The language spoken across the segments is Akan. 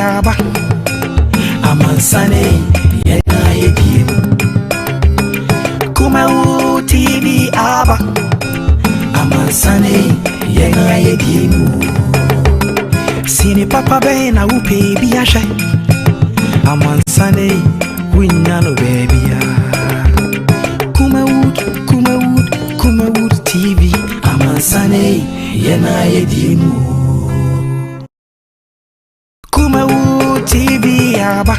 aba amansane yena yedim Kumawood TV aba amansane yena yedim Sini papa bena upe biasha amansane winyano baby ya Kumawood TV amansane yena yedim Kumawood TV aba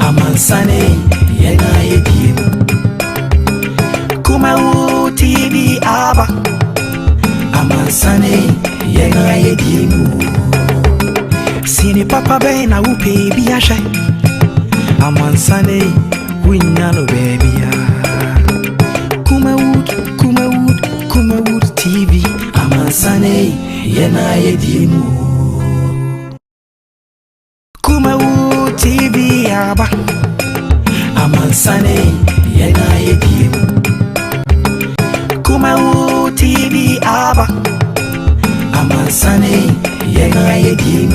amansane yena yedim Kumawood TV aba amansane yena yedim Sini papa bena upe biasha amansane winyano baby ya Kumawood TV amansane yena yedim Kumawood TV aba amansane yena yedim Kumawood TV aba amansane yena yedim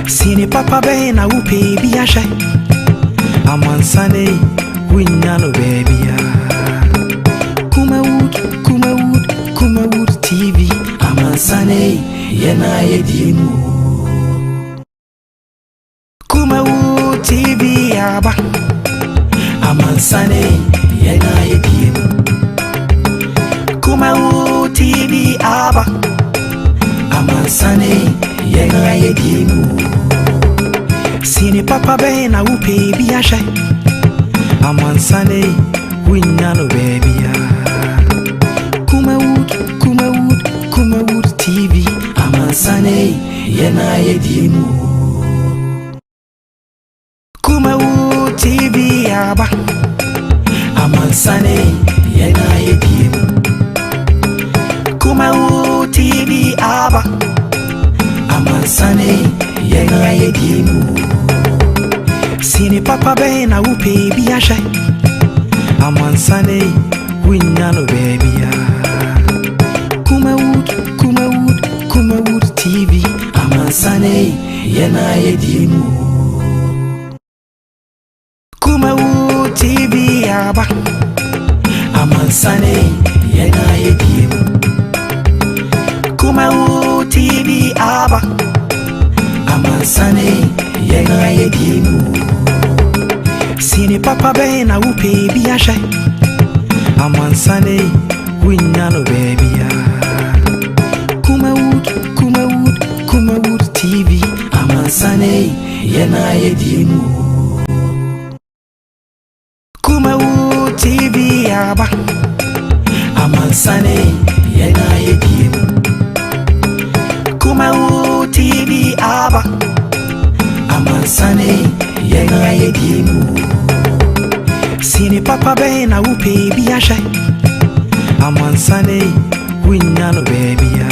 Sini papa bena upe biasha amansane winyano baby ya Kumawood TV amansane yena yedim Kumawood TV aba amansane yena yedim Kumawood TV aba amansane yena yedim Sini papa bena upe biasha amansane winyano baby ya Kumawood TV amansane yena yedim Kumawood TV aba amansane yena yedim Kumawood TV aba amansane yena yedim Sini papa bena upe biasha amansane winyano baby ya Kumawood TV amansane yena yedim Kumawood TV aba amansane yena yedim Kumawood TV aba amansane yena yedim Sini papa bena upe biasha amansane winyano baby ya Kumawood TV amansane yena yedim Kumawood TV aba amansane yena yedim Kumawood TV aba amansane yena yedim Sini papa bena upe biasha amansane winyano baby ya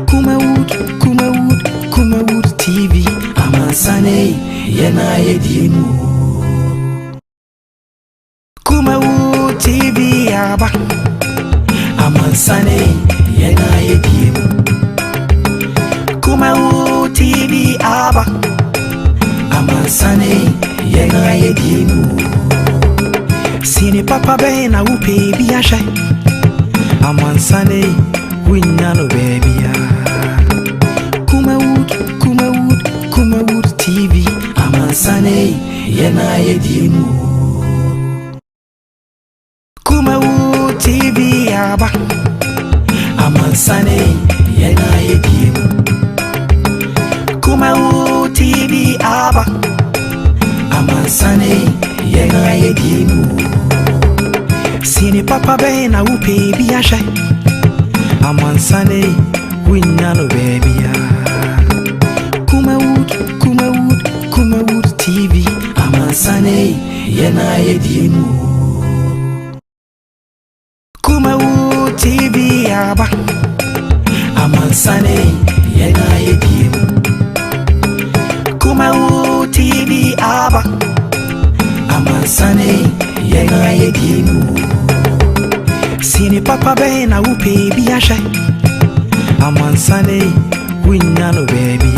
Kumawood TV amansane yena yedim Kumawood TV aba amansane yena yedim Kumawood TV aba amansane yena yedim Sini papa bena upe biasha amansane winyano baby ya Kumawood TV amansane yena yedim Kumawood TV aba amansane yena yedim Kumawood TV aba amansane yena yedim Sini papa bena upe biasha amansane winyano baby ya Kumawood TV amansane yena yedim Kumawood TV aba amansane yena yedim Kumawood TV aba amansane yena yedim Sini papa bena upe biasha amansane winyano baby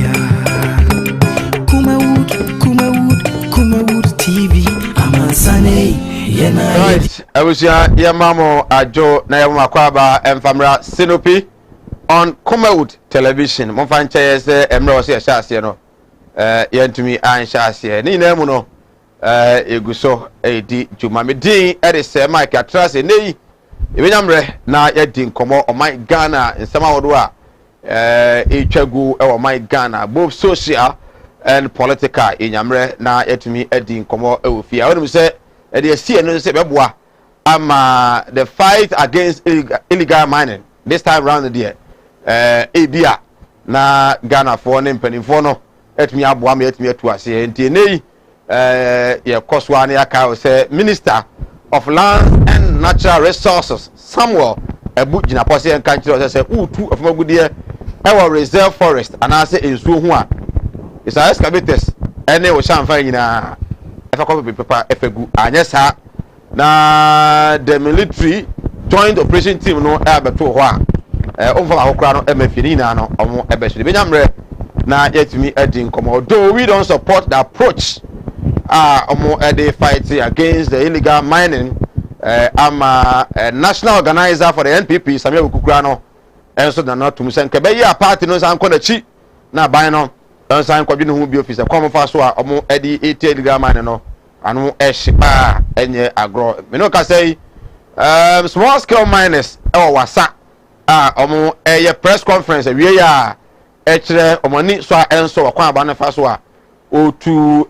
Kumawood TV amansane yena right abusia ya mamo ajo na ya makwaba emfamra Sinopi on Kumawood television mo fan chese emre ose ya shase no yentumi an shase ni na mu no eguso edi juma medin edese mike atrase nei ebenyamre na yedi nkomo o my Ghana nsema wodo a etwagu e o my Ghana both social and political enyamre na yetumi edi nkomo e ofia wonu se e de sie no se beboa ama the fight against illegal mining this time round there ebia na Ghana for ne mpanimfo no etumi aboa ma etumi atu ase enti nei ye koswa ne aka say Minister of Land and Natural Resources Samuel Ebu gina pose en kan kire say utu afamagude e reserve forest anase ensuo ho a isa excavators ene wo shamfa nyina efa ko pepa efegu anyesa na the military joint operation team no abeto ho a omfa akokra no emafini na no omo ebehire benyamre na yetimi edi nkomo though we don't support the approach omo they fight against the illegal mining ama national organizer for the NPP Samuel Kukura no enso na not to sen kebe ya party no san kona chi na ban no san kwadwe no hu bi officer kwam fa so a omo illegal mining no anu ehyipa enye agro me no ka say small scale miners wasa omo press conference wie ya kire omo ni so a enso wakwan aba na fa so a otu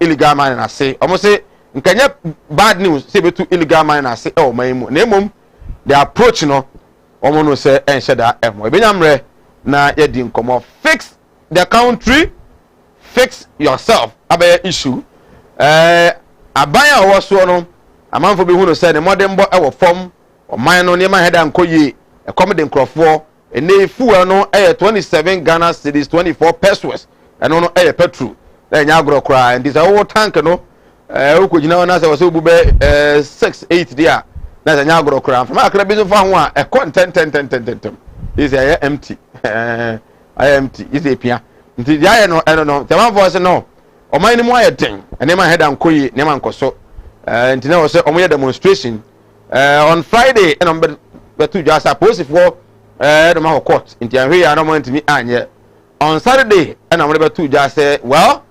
illegal mining ase omo say nkanye bad news say betu illegal mining ase o maimu na emom the approach no omo no say ensheda emo ebenyamre na yedi nkomo fix the country fix yourself abe issue abaya owo so no amanfo bi hu no say the modern bo e wo form o man no niam head ankoye e come the nkrofo ene fuel no 27 Ghana cedis 24 pesos eno no petrol na nya agro kra and this whole tank no okojina na say was obube 6-8 dia na nya agro kra from akra bi so fa ho a ten is empty empty is a pia nti dia no no the man for say no o man ni mo ayeten ene ma head ankoyi ne man koso nti na was say o mo demonstration on Friday and on betu just suppose for the man court nti ahwe ya no mo ntimi anye on Saturday and I'm betu just say well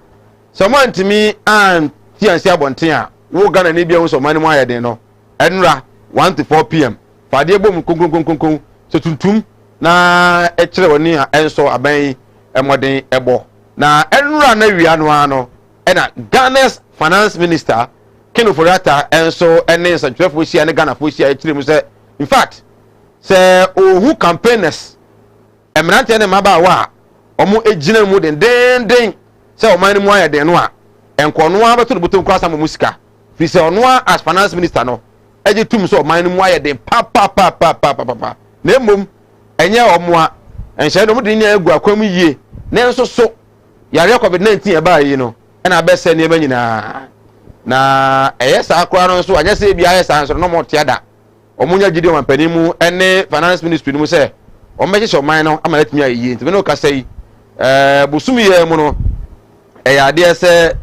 someone to me and tiansi abonten a wo Ghana ni bia wo so mani mo ayeden no enra 1 to 4 p.m. fade bom konkon so tuntum na kire woni a enso aban emoden ebo na enra na wia no ano na Ghana's finance minister Keno Forata enso ene santrefo sia ne Ghana fo sia kire mu say in fact say ohu campaigners eminante ne maba wa omo ejina mu den say o man mu ayeden no a enko no abeto de botom kwasa musika fi say ono as finance minister no eje tum so o man mu ayeden pa na emom enye omo a enhye no mu de nya egu akwam yie na enso so yare COVID-19 e ba yi no na abese ne nyina na eyesa akra no so anya se bia eyesa so no mo tiada omunya gidi o mampanimu ene finance ministry ni mu say o meje so man no amaletimi ayi nti me no ka say busumi ye mu no eyade se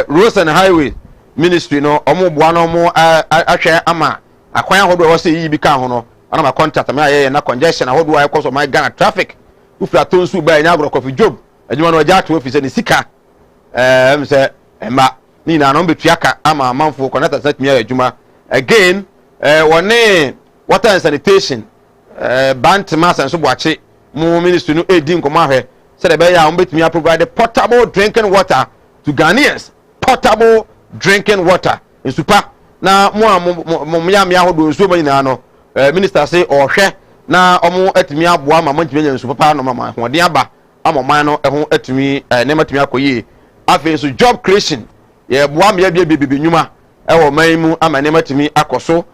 roads and highway ministry no omuboa no mo ahwe ama akwan ahodo wo say yi bi ka ho no ana ma contract me aye na congestion ahodo aye cause of my Ghana traffic ufra tonsu ba nya agro coffee job adwuma no ja to office ni sika me say emba ni na no betuaka ama manfo connect set me adwuma again wone water and sanitation bant mass and so boache mu ministry no edi nkomo ahwe said be ya betumi provide potable drinking water to Ghanaians potable drinking water in super na mo ya me ahodo nsuo manyina no minister say ohwe na omo atumi aboa ma mantumi nya nsuo papa no mama hoden aba ama man no ho atumi ne matumi akoye afi so job creation ye boa me ya bia nyuma ewo man mu ama ne matumi akoso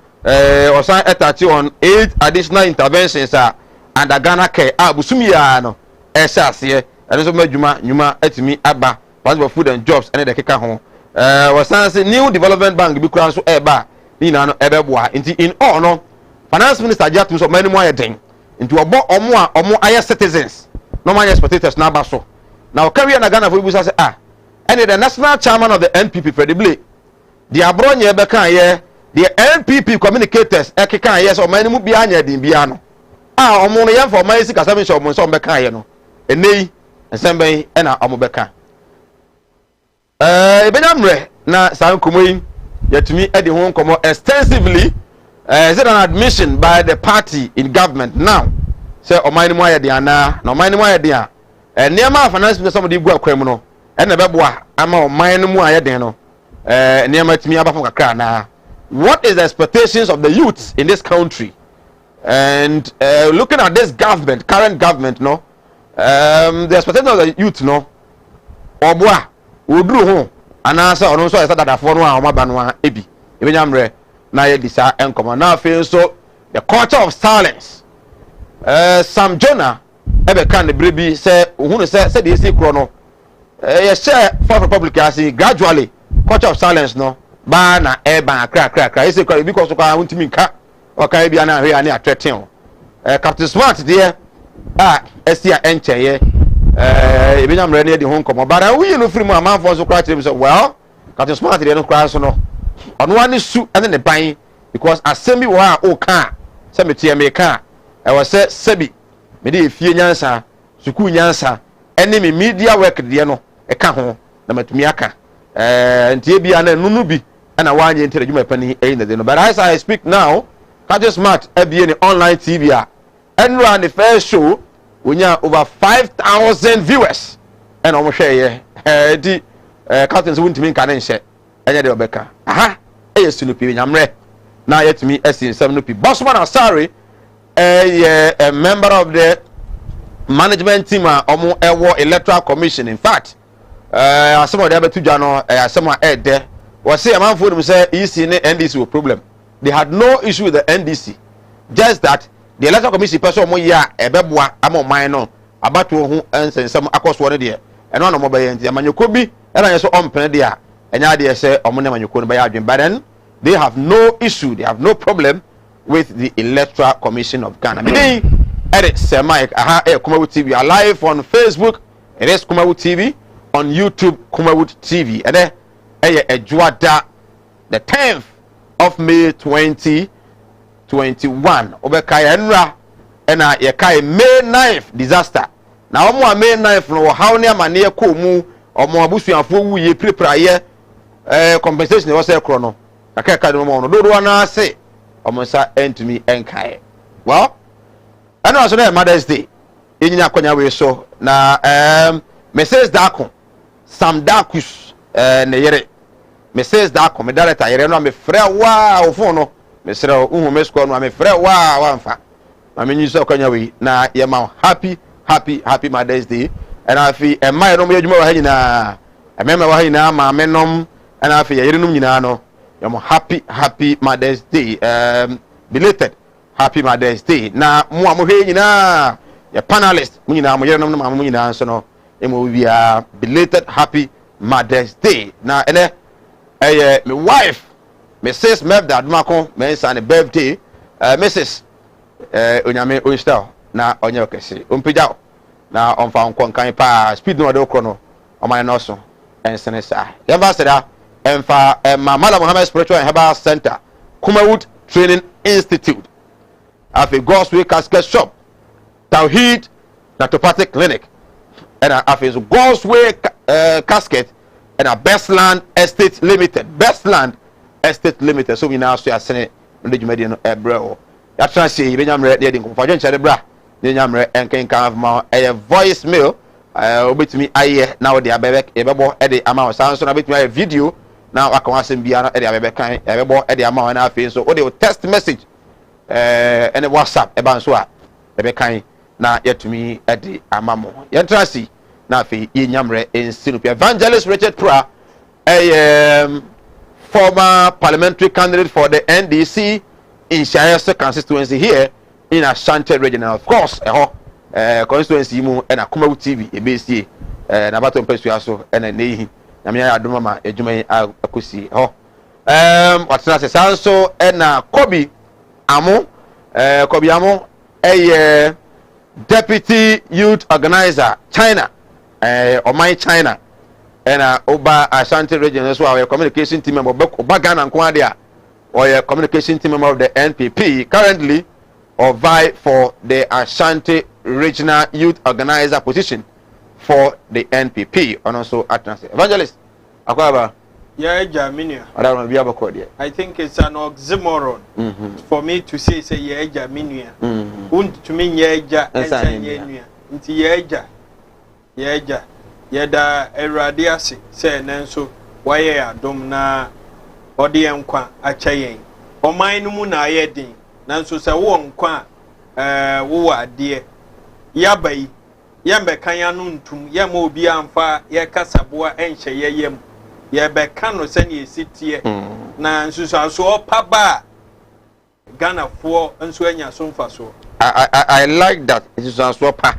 osan etati on 8 additional interventions under Ghana care busumi ya no esase ene so madwuma nyuma atimi aba possible food and jobs ene de keka ho wasan say new development bank bi kura so eba ni na no ebeboa nti in all no finance minister jatum so many more den nti obo omo aye citizens no man spectators na baso now carry na Ghana for you say and the national chairman of the NPP credibly the abronye be kan ye the NPP communicators ekeka yes o man mu bia anya din bia no omo no yem for man sika seven show omo so be kan ye no enei ensemben e na omo be kan ebenyamre na san komoyi yatumi e de ho komo extensively is it an admission by the party in government now say oman mu aye de ana na oman mu aye de a niema finance minister somebody gu akwam no e na beboa ama oman mu aye de no niema timi aba fam kakra na what is the expectations of the youth in this country and looking at this government current government no the expectations of the youth no oboa oduru ho anasa ono so esa dadafo no a omaba no a ebi ebenyamre na ye disa enkomo na afi so the culture of silence Sam Jonah ebe kan de brebi say ohunu say the esi kro no ye share for republic as gradually culture of silence no ba na eba kra esi kro because so kwa untimi nka o kan bia na hwe ani atreten Captain Smart there esi a enche ye ebenyamre na de ho nkomo bara uyi no free mu amanfo so kra tire say well Captain Smart there no kra so no ono ani su ene ne ban because assembly wa o kan se metie me kan e was say sebi me dey fie nyansa suku nyansa ene me media work de no e ka ho na matumi aka ntie bia na nunu bi na wanye intere juma pani e na de no but as I speak now Captain Smart e be in online TV and run the first show wonya over 5,000 viewers and omo hwe ye di Captain wuntimi nka ne nhye enye de obeka aha Sunupi nyamre na yetumi esi Sunupi Bosman Asari a member of the management team omo ewo electoral commission in fact asemo de abetu dwa no asemo ede we say amanfo dem say EC ne NDC were problem they had no issue with the NDC just that the electoral commission person omo ya ebeboa ama oman no abato ho ensensem akoso ne de eno no mo be yenti amanyoko bi ena yeso ompene de a enya de say omo ne amanyoko no be ya adwen but then they have no issue, they have no problem with the Electoral Commission of Ghana. Me, Eric Semike, Kumawood TV. We are live on Facebook, it is Kumawood TV, on YouTube, Kumawood TV. And then, the 10th of May 2021. Obekaya Enra, and Yakai May 9th disaster. Now, May 9th, no, how near Mania Kumu, or Moabusu and Fu, ye prepare compensation was a chrono. Akeka no mo no do na say omonsa entumi enkae well ana also na Mother's Day enyinya akwanya we so na Mrs. Dako Sam Dakus ne yere Mrs. Dako me director yere no me frɛ wa ofo no me srɛ uhu me score no me frɛ wa mfa ma me nyi so akwanya we na ye ma happy Mother's Day and afi e mai no me adwuma wa ha nyina e me wa ha nyina ma me nom and afi yere nom nyina no I'm happy Mother's Day. Belated happy Mother's Day. Na mo amohwe nyina ya panelist mo nyina mo yerenom mo nyina so no we are belated happy Mother's Day. Na ene my wife Mrs. Mevda Adumako me say birthday Mrs. Onyame Oyster na onye okese ompejao na onfa nkonkan pa speed no de okro no oman no so ensene sa yamba seda Emfa Mala Muhammad Spiritual and Herbal Center, Kumawood Training Institute, have a God's Way Casket Shop, Tawhid Naturopathic Clinic, and have a God's Way Casket and a Bestland Estate Limited. So we now see a Senate the Jumedian Ebro. That's why I say, you know, for Jencha, a voicemail. Obit me aye now the abebek ebebo e de ama sound so na bit me a video now I can asem bia e de abebek kan ebebo e de ama na afi so o de text message and WhatsApp e ban so a ebe kan na yetumi e de ama mo yentrasi na afi yenyamre en Sinupi Evangelist Richard Pra former parliamentary candidate for the NDC in Shire constituency here in Ashanti region and of course constituency mu na Kumawood TV ebesie na baton pesu so na nehi na me adoma ma adwuma akosi ho watena se sanso na Kobi Amo Deputy Youth Organizer, China, or my China, and Oba Ashanti region as well, a communication team member, Obagan and Kwadia, or a communication team member of the NPP, currently, or vie for the Ashanti Regional Youth Organizer position for the NPP, and also Atlantic. Evangelist, Akwaba. Yeah, Jaminia. I don't know if you I think it's an oxymoron for me to say, yeah, Jaminia. Und to me, yeah, and say, yeah, yeah, yada eradiasi say nanso waye adom na ode enkwa achayen oman no mu na ayedin nanso se wo nkwa wo ade yabai yembe kan ya no ntum yema obi amfa ye kasaboa enhye yeyem ye be kan no se na esitie na nsusu aso opaba Ghana fo nso anya so mfa so. I like that. It is aso pa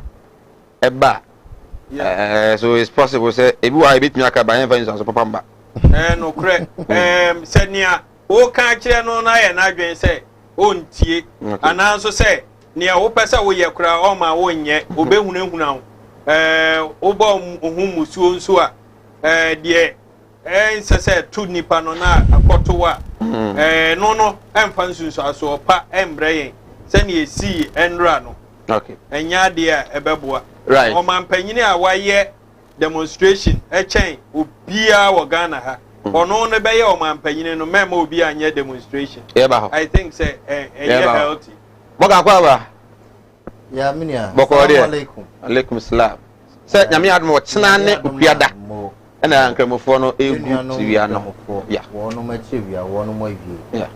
eba. Yeah. So it's possible say if you are bit me aka ba yen so papa mba no correct senia o kan kire no na ye na adwen say o ntie ananso say ne wo pesa wo ye kura o ma wo nye obehunahuna wo ba ohun musuo nso a de nsese tu nipa no na akoto wa no emfa nsunso aso opa embre yen senia esi enra no okay enya de a ebeboa. Right. Oman panyini a waye demonstration echen obia wo Ghana ha ono ne beye oman panyini no mema obi anye demonstration. I think say healthy. Moga kwaba. Ya minia. Alaikum. Alaikum salam. Say nyame adom wo tena ne opiada. Na nkramofo no egu tiwia no. Ya. Wono machewia wono mowie. Ya.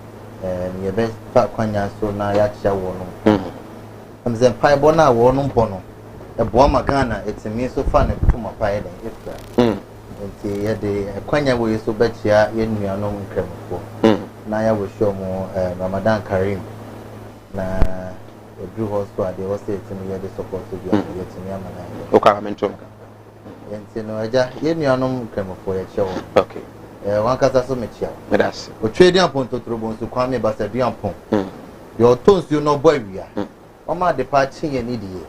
Ye be fa kwanya so na ya chia wono. Amze pai bona wono mpono. Eboa magana etimi so fa ne kuma pae den ifra nti ye de kwanya wo yeso bachia ye nuanom nkremfo na ya wo show mo Ramadan Karim na edu hospital ade wo say etimi ye de support so bia ye etimi amana o ka mentom nti no aja ye nuanom nkremfo ye chewo okay wankasa so mechia medas o trade ampon to trobo so kwame basadu ampon your tons you no boy wia o ma de pa chin ye ni die.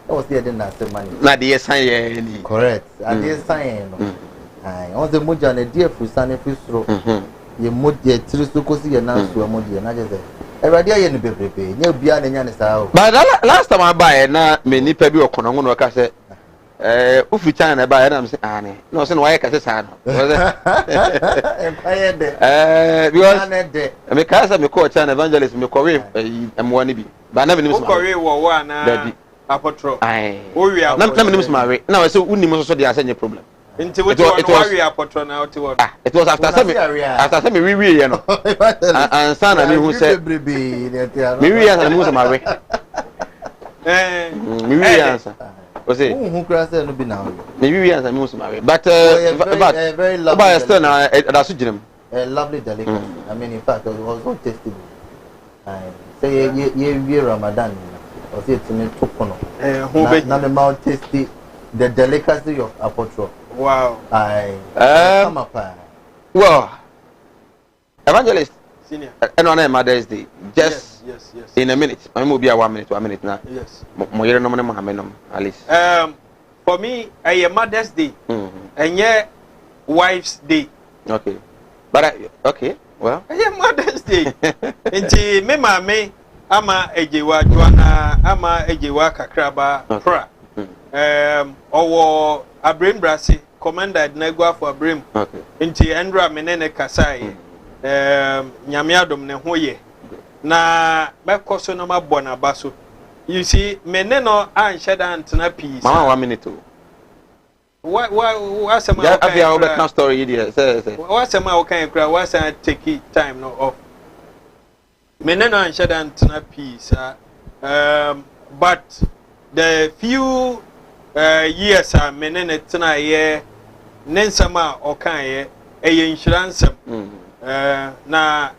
That was the other money. Not the sign. Correct. At the sign. I on the Muja and a dear Fusani Fustro. You mood yet Trisukosi and now to a moody and I just say, Every in the baby, no beyond the Yanis. But last time I buy now, many people or Conono Cassette. Ufi China buy it, I'm saying, no, so why I can say, because I'm a coach and evangelist, I'm a Korean, I'm one to be. But I never knew Korea war one. Apotro. Aye. Let me marry. Now I say uni must so dey answer your problem. It was apotro now to what? It was after me we you know. And son na me who said me we answer me who marry. Me we answer. Was it? Who cross no be now. Me we answer me who marry. But very lovely. But still now that's you a lovely delicacy. I mean in fact it was so tasty. Say ye Ramadan. Or say to me tokono. Now the mouth tasty the delicacy of apotro. Wow. Come up. Well, evangelist. Senior. And on Mother's Day. Just yes. In a minute. I will be a 1 minute to a minute now. Yes. Moyere no Mohammed at least. For me, a Mother's Day. And yeah, Wife's Day. Okay. But okay. Well. A Mother's Day. And me mama. Ama ejewa juana ama ejewa kakraba pra owo abrim brasi commander negwa for abrim nti endra menene kasai nyame adom ne hoye na bekoso no mabona baso you see meneno ansheda antena peace mama 1 minute what some okay story here say what some okay kra what say take time no off meneno ansheda antena peace but the few years menene tena ye nensama okan ye insurance na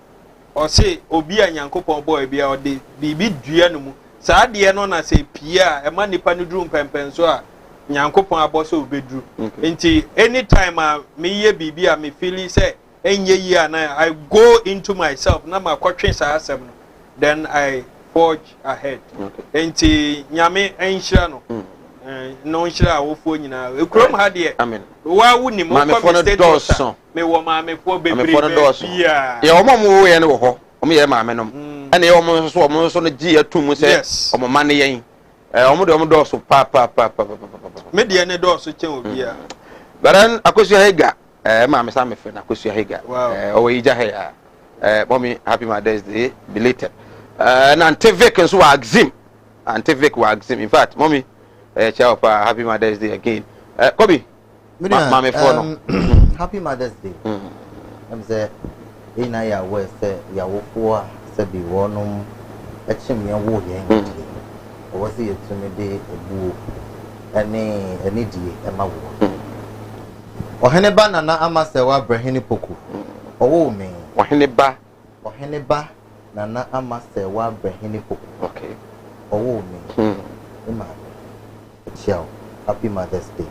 o say obi anyankopon boy bia o de bibi dua no mu saa de no na say pia e ma nipa no duru pempen so a nyankopon aboso obeduru nti anytime me ye bibi a me feel say enye yi na I go into myself na ma kwatwe saa asem no then I forge ahead. Enti nyame enhira no. No enhira awofo nyina. Ekrom ha de. Amen. Wa wuni mo for the doors. Me wo maame fo bebre. For the doors. Yeah, omo mo ye ne wo ho. Omo ye maame nom. Ene ye omo so no gi atum se omo ma ne yen. Omo de omo doors pa. Me de ne doors chen obi a. Baran akosu hega. Maame sa me fe na akosu hega. O we ija he mommy happy Mother's Day belated. And Antivik and so Axim. Antivik wa Axim. In fact, mommy Chapa, happy Mother's Day again. Kobe. Mommy for Happy Mother's Day. I'm say ina ya we say ya wo fo say bi wonum echim ya wo yen. O was it to me de ebu any die e ma wo. Ohene ba na ama se wa brahini poku. Owo me. Ohene ba na ama se wa brahini poku. Okay. Owo me. Ema. Ciao. Happy Mother's Day.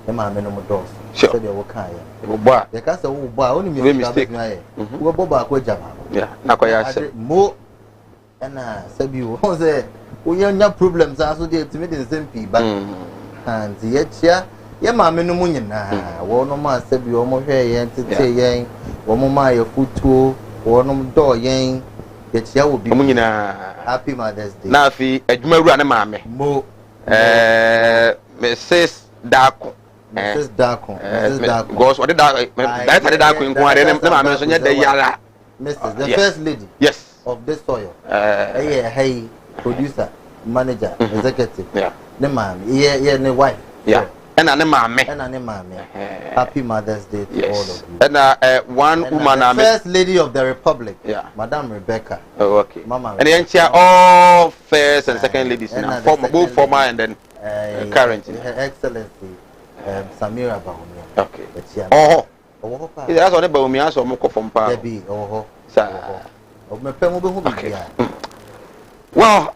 Ema me no mo dos. Sure. Say dey wo kan ya. Wo ba. Dey ka say wo ba, oni me mistake na ye. Wo bo ba ko jaba. Yeah, na ko ya say. Mo na sabi wo say wo nya problems aso dey timi dey sempi ba. And ye chia ye ma me no mu nyina. Wo no ma sabi wo mo hwe ye tete yen. Wo mo ma ye futuo, wo no do yen. Ye chia wo bi. Mo nyina. Happy Mother's Day. Na fi adwuma wura ne ma me. Mo Mrs. Dako. Mrs. Dako. Because what did that Dako in Quare, Mrs. The first lady. Yes. Of this soil. Hey, producer, manager, executive. Yeah. The man. Yeah, the wife. Yeah. And an mammy. Happy Mother's Day to all of you. And one woman, the first lady of the Republic. Yeah. Madame Rebecca. Oh, okay. Mama. And then all first and second ladies now. Both former and then current. Her Excellency Samira Bahumia. Okay. Oh. That's what about me. I saw Moko from Pa. Debbie. Oh. Okay. Well,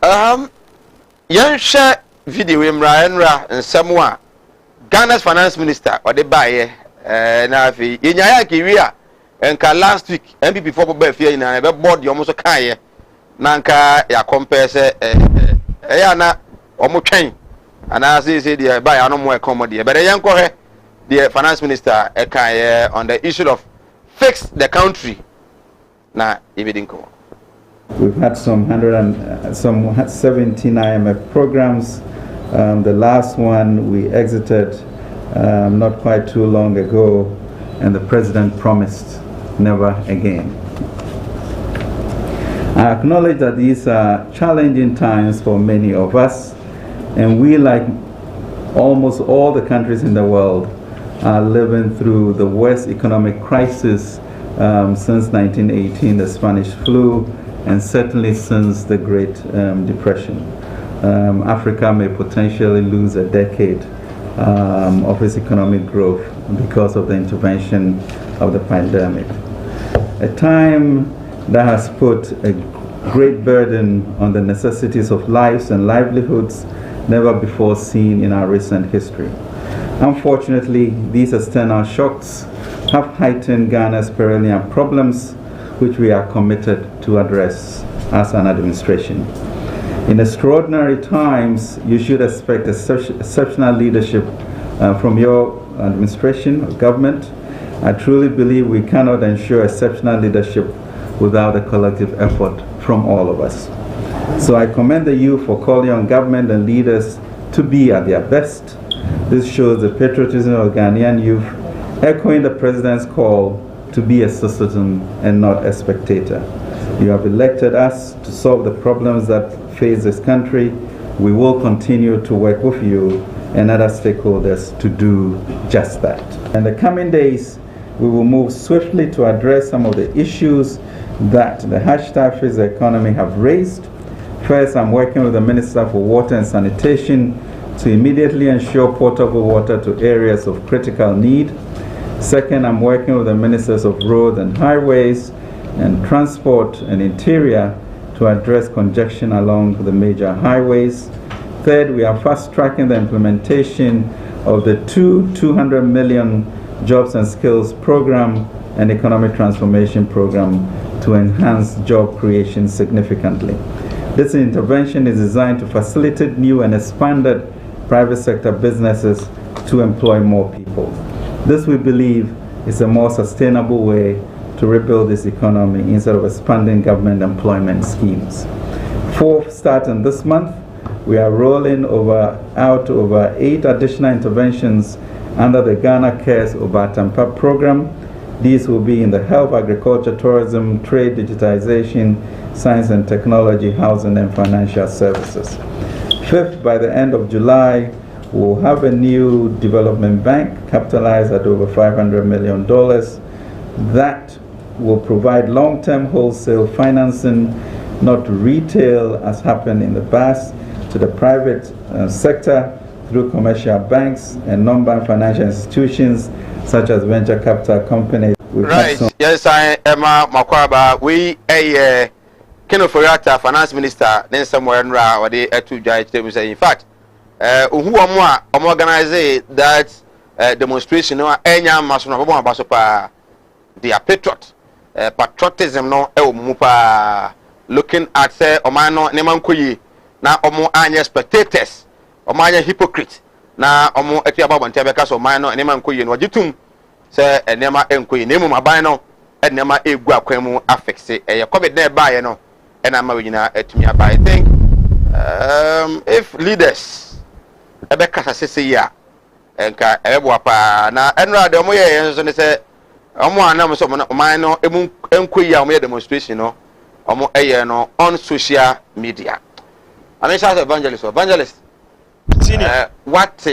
young share video in Ryanra and Samoa. Ghana's finance minister or the buyer na fi in Kiria and last week MPP for Befia in a board you almost a nanka ya compare say na omo twen and as say the buy no more comedy but yan ko the finance minister on the issue of fix the country na ibidinko. We've had some 79 IMF programs. The last one we exited not quite too long ago, and the president promised never again. I acknowledge that these are challenging times for many of us, and we, like almost all the countries in the world, are living through the worst economic crisis since 1918, the Spanish flu, and certainly since the Great Depression. Africa may potentially lose a decade of its economic growth because of the intervention of the pandemic. A time that has put a great burden on the necessities of lives and livelihoods never before seen in our recent history. Unfortunately, these external shocks have heightened Ghana's perennial problems, which we are committed to address as an administration. In extraordinary times, you should expect exceptional leadership from your administration or government. I truly believe we cannot ensure exceptional leadership without a collective effort from all of us. So I commend the youth for calling on government and leaders to be at their best. This shows the patriotism of Ghanaian youth, echoing the president's call to be a citizen and not a spectator. You have elected us to solve the problems that face this country. We will continue to work with you and other stakeholders to do just that. In the coming days, we will move swiftly to address some of the issues that the hashtag Fix the Economy have raised. First, I'm working with the Minister for Water and Sanitation to immediately ensure potable water to areas of critical need. Second, I'm working with the Ministers of Roads and Highways and Transport and Interior to address congestion along the major highways. Third, we are fast-tracking the implementation of the 200 million Jobs and Skills Program and Economic Transformation Program to enhance job creation significantly. This intervention is designed to facilitate new and expanded private sector businesses to employ more people. This, we believe, is a more sustainable way to rebuild this economy instead of expanding government employment schemes. Starting this month, we are rolling out over 8 additional interventions under the Ghana Cares Obatampa program. These will be in the health, agriculture, tourism, trade, digitization, science and technology, housing, and financial services. 5th, by the end of July, we'll have a new development bank capitalized at over $500 million that will provide long-term wholesale financing, not retail as happened in the past, to the private sector through commercial banks and non-bank financial institutions such as venture capital companies. Right. Yes, I am Makwaba. We a Keno Foriata, finance minister, then somewhere in Ra or the two judge. In fact, who are more organize that demonstration or any mason basopa their patriotism no mupa looking at say omano nemankuyi na omo anya spectators omanya hypocrite na omo etiaba bontebeka so omano nemankuyi no wajitum say enema enkuyi nemu maban no enema egu akwan mu affect e covid na ba ye no ena ma wanyina etumi aba. I think if leaders ebe kasa sese ya enka ebo pa na enra de omo ye yenso ne say omo anam so oman no enkuyi a omo ye demonstration no omo eye no on social media. I mean, evangelist. What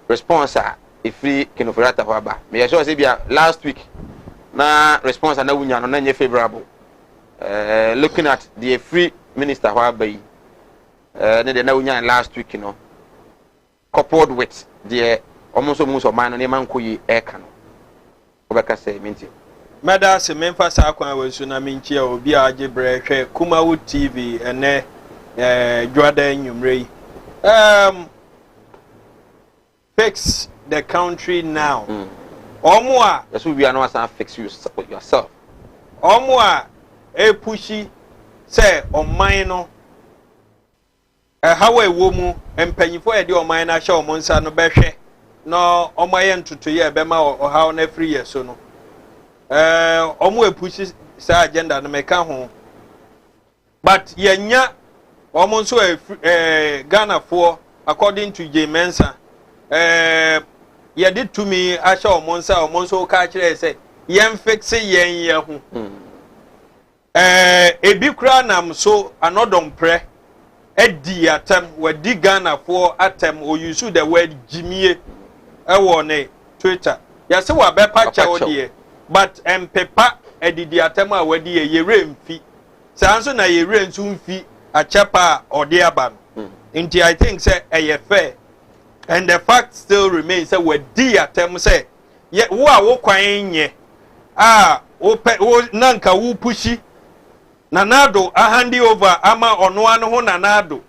response if free Kenoforata Waba? Me sure say last week na response na wunya no na favorable. Looking at the free minister Waba na wunya last week, you know, coupled with the almost man no man kuyi eka no. Obeka say minti. Mada se memfa sa kwan we so na minchi a obi a agebre hwe Kumawood TV ene Jordan Nyumrei. Fix the country now. Omwa that's we are not fix you yourself. Omwa pushi say oman no how e wo mu empanyifo e de oman na hye omonsa no behwe no omaye ntotoye be ma how na free year so no omo pushi sa agenda no meka ho but yenya omo so Ghana for according to J Mensa ye did to me asha omo so ka kire say yen fix yen ye ho ebi kura nam so anodom pre edi atem we di Ghana for atem o use the word jimie ewo ne Twitter ya se wa be pa cha odie but empepa edidi atem a we di ye remfi sanso na ye rensu mfi achepa odiaba nti I think say eye fair and the fact still remains say we di atem say ye wo a wo kwan nye wo nanka wo pushi Nanado a handi over ama onwano ho Nanado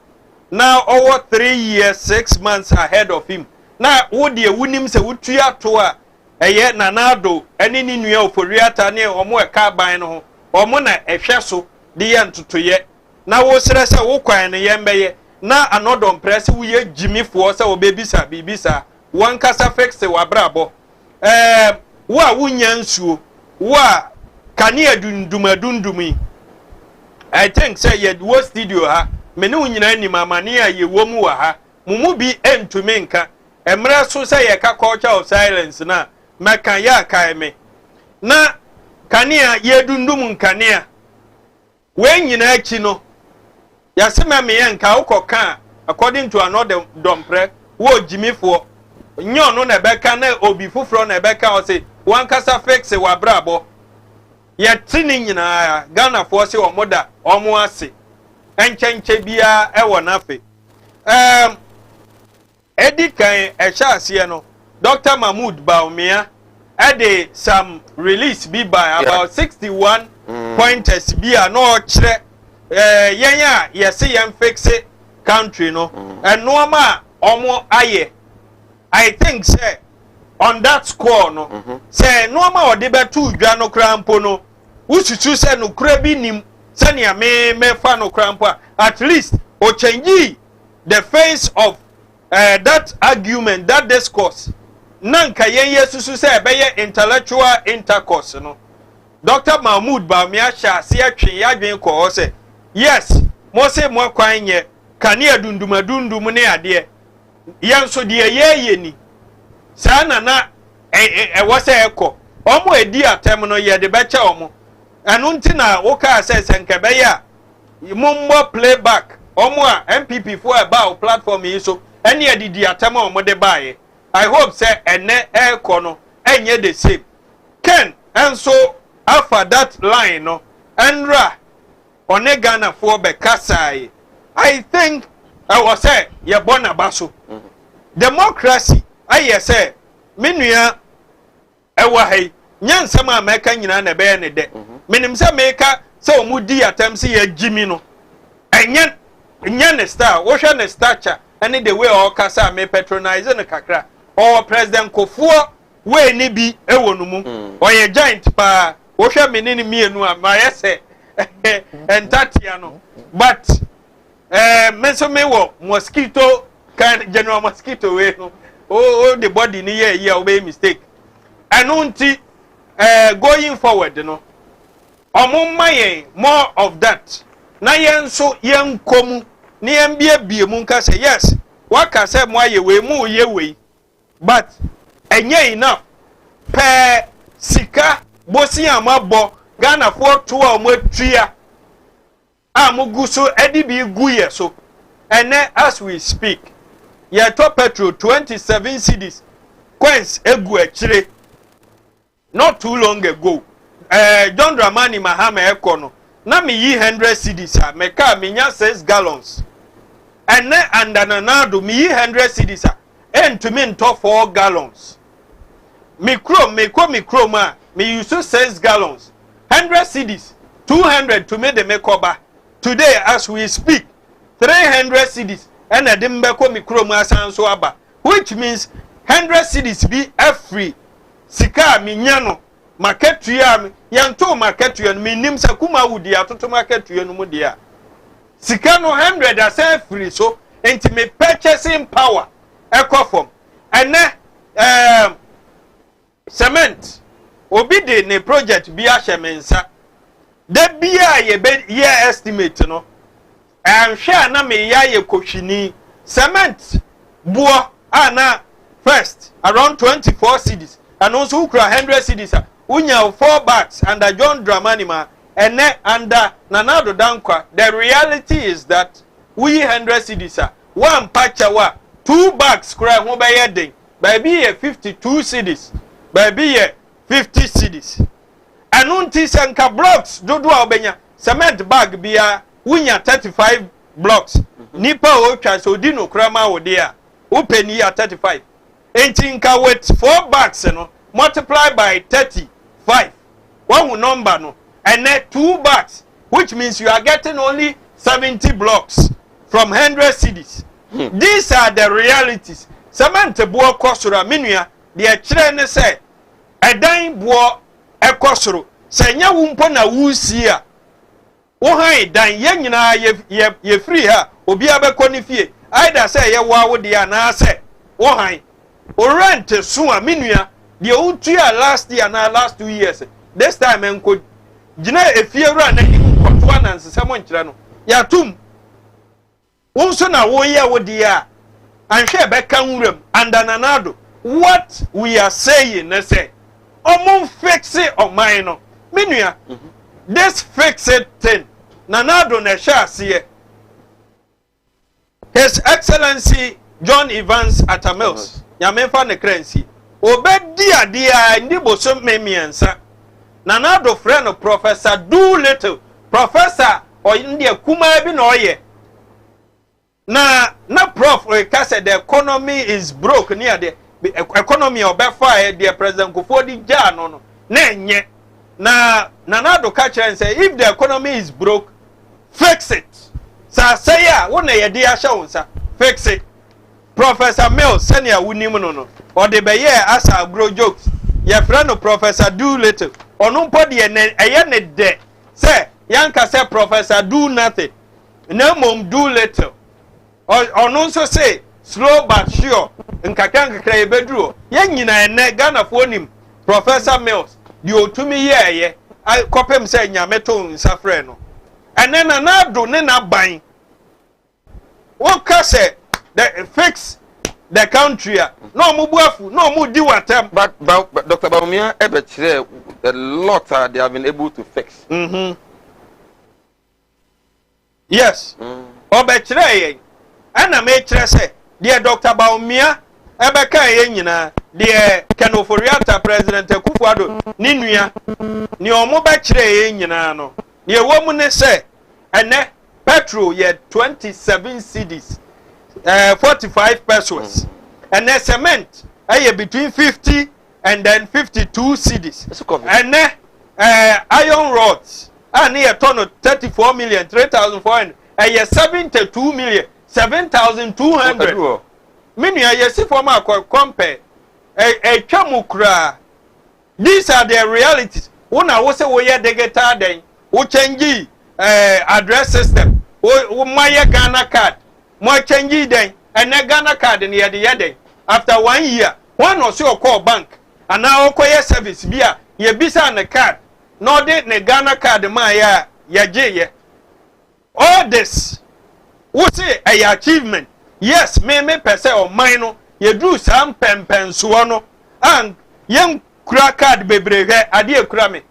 now over 3 years 6 months ahead of him na wo de wunim se wutua to a eye Nanado eni ni nua oforiata ne omo eka ban no ho omo na ehwe so de ye ntotoye na wo sere se wo kwan ne yembeye na anodom press wo ye jimifo se wo bebisa bibisa wan kasa fix wa brabo wo a wunya nsuo wo a kane adundumi I think say ye wo studio ha me ne unyina ni mamane a ye wo mu wa ha mumu bi entumi nka emre so say ye ka culture of silence na meka ya kai me na kanea ye dundum nkanea we nyina achi no ya se me ye nka ukoka according to another dompre wo jimifo nyo no na beka na obi fufro na beka o say wan kasa fix wa brabo ye tini nyina Ghana for say omoda omo ase enchenche bia e wonafe edi kan ehya ase no Dr. Mahmoud Baumia ade some release be by about 61 pointers bia no kire yenya yesi yen fix country no and no ma omo aye I think say on that score no say no ma ode betu dwa no krampo no ususu say no kura bi nim sani me fa no krampo at least o change the face of that argument, that discourse. Nanka yen yesusu say be intellectual intercourse no. Dr. Mahmoud Bawumia sha se atwe yadwen ko say yes, mo say mo kwan ye kane adundum ne ade. Yen so de ye ni. Sa na wo say ekọ. Omo edi atem no ye de be che omo. Anu nti na wo ka say senke be ya. Mumbo playback. Omo a MPP for about platform yi so. Eni edidi atem omo de bae. I hope say ene ekọ no enye the same. Ken and so after that line no enra one Ghana for be kasai. I think I was say ye born abaso. Democracy I say menua ewa hai nyansam America nyina na be ne de. Menim say America say omudi atem say ye gimi no. Enye ne star, wo hwe ne stature and the way all kasa me patronize no kakra. Or President Kofuo we ni bi ewo no mu. Oye giant pa wo hwe me ni mienu a ma yese entatia no. But me so me wo mosquito kind general mosquito we no. Oh the body ni ye obey mistake. Anunti going forward no. Omumma yen more of that. Na yen so yen komu ni yen bie mu nka say yes. Waka say mo aye we mu ye we. But enye enough per sika bosi amabo Ghana for 2 omotria amugu so edi bi guye so. And as we speak, ye top petrol 27 cedis coins egu echire not too long ago. John Dramani Mahama ekono na me yi 100 cedis a me ka me nya 6 gallons. And andananado me yi 100 cedis a and to me to 4 gallons. Me chrome ma me use 6 gallons. 100 cedis, 200 to me the mekoba. Today as we speak, 300 cedis and a dimbeko me chrome asan so aba. Which means 100 cedis be free. Sika mi nyano market tuya yanto market tuya mi nim sa Kumawood dia toto market tuya no mu dia. Sika no 100 asa free so enti me purchasing power ekofom ene cement obi de ne project bi ahyemensa de bia ye estimate no anhwe na me ya ye kohwini cement buo ana first around 24 cedis and also ukra 100 cedis unya 4 bags under John Dramani ma ene under Nanado Dankwa. The reality is that we 100 cedis one patcha wa 2 bags cry ho be yedin baby ye 52 cedis baby ye 50 cedis anunti sanka blocks dodo obenya cement bag bia unya 35 blocks nipa o twa so di no krama wo de a upeni ya 35 entinka with 4 bags no multiply by 35 one number no and then 2 bags which means you are getting only 70 blocks from 100 cedis. These are the realities. Samantha buo kosoro menua de kire ne say edan buo ekosoro senya wumpo na wusi a wo han dan ye nyina ye free ha obi abekọ ne fie either say ye wa wo de ana say wo han o rent so a menua de utua last year na last 2 years this time enko gina efie wura na nkoto anansesem nkire no ya tum wonso na wo ye wo de a anhwe beka nwuram andananado. What we are saying na say omon fix it on mine no menua this fix it thing nanado na sha ase His Excellency John Evans Atamils nyamemfa ne kransi obedi ade a ndi boso memiensa nanado friend Professor Doolittle professor o ndi akuma bi na oye na prof ka say the economy is broke near the economy obefa the President Kufuor di ja no na enye na nanado ka kire say if the economy is broke fix it sa say ya wo na ye de ahye wonsa fix it. Professor Mills senior wunim no or the beye asa agro jokes your friend Professor Doolittle onu mpo de eye ne de say yanka say Professor do nothing na mom do little or no so say slow but sure nkakra nkakra e beduro ye nyina ene Ghana fo nim Professor Mills di otumi ye kopem say nyame to nsafre no ene na do ne na ban what can say the fix the country no mu buafu no mu di watem but Dr. Bawumia ebetire a lot they have been able to fix. Yes. Obetire ye ana me kire say the Dr. Bawumia ebeka ye nyina the Kenoforiata President Akufo-Addo ni nua ni omo be kire ye nyina no the wo mu ne say ene petrol ye 27 cedis 45 pesos and then cement between 50 and then 52 cedis and then iron rods and a ton of 34 million 3,400 and 72 million 7,200 meaning I see for my compare a chamukra. These are the realities. When I was away they get then who change address system who my Ghana card more change then and a Ghana card in the other after 1 year one or so call bank and now call service via ye bisa on the card no de ne Ghana card my ya all this what say a achievement yes me per se or mine ye do some pen suano and young kura card bebrege ade kura me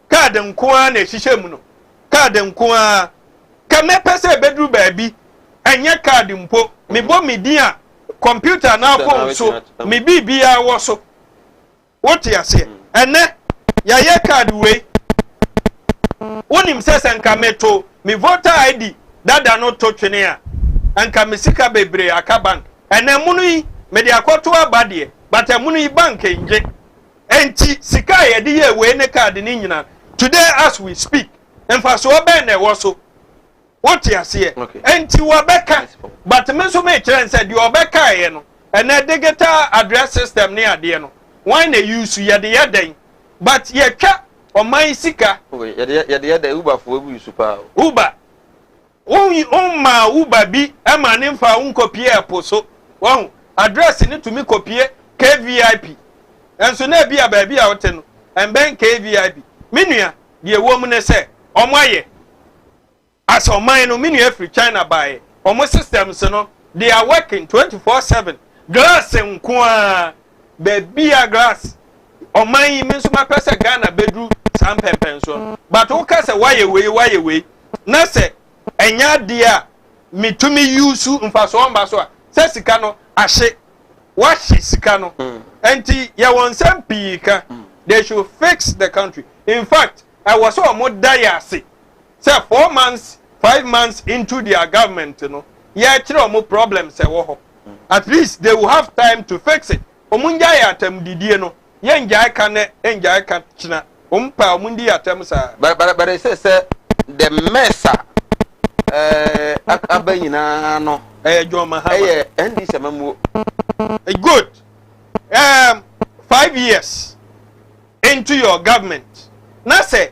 card nko na hihye no card nko ka me per se bedru baabi enye card mpo me bo me dia computer na phone so me bibia wo so what you say ene ya ye card we wonim sese nka meto me voter ID dada no to twene a anka me sika bebre aka bank ene munu yi me de akoto abade but munu yi bank enje enti sika ye de ye we ne card ni nyina today as we speak emfa so obe na wo so what you say enti wo beka but me so me kire nse de obeka ye no ene digital address system ni ade no why na use ye de ye den but ye twa oman sika ye de Uber for we use pa Uber ma Uber bi e ma ne mfa unkopie eposo won address ni to me copy KVIP enso na bia ba bia wote no emben KVIP menua de wo mu ne se omoaye as oman no menua free China buy omo systems no they are working 24/7 glass nko a be bia glass oman yi me so ma pese Ghana bedru sam pempen so but wo ka se waye we na se enya dia mitumi yusu mfaso mba so a se sika no ahye washi sika no enti ya wonsam pika they should fix the country. In fact I was so more diase say 4 months 5 months into their government no ya kire mo problems e wo ho at least they will have time to fix it omunja ya atam didie no ye nja aka ne enja aka china ompa omundi atam sa but they say the mesa abayina no John Mahama NDC amamu good 5 years into your government na say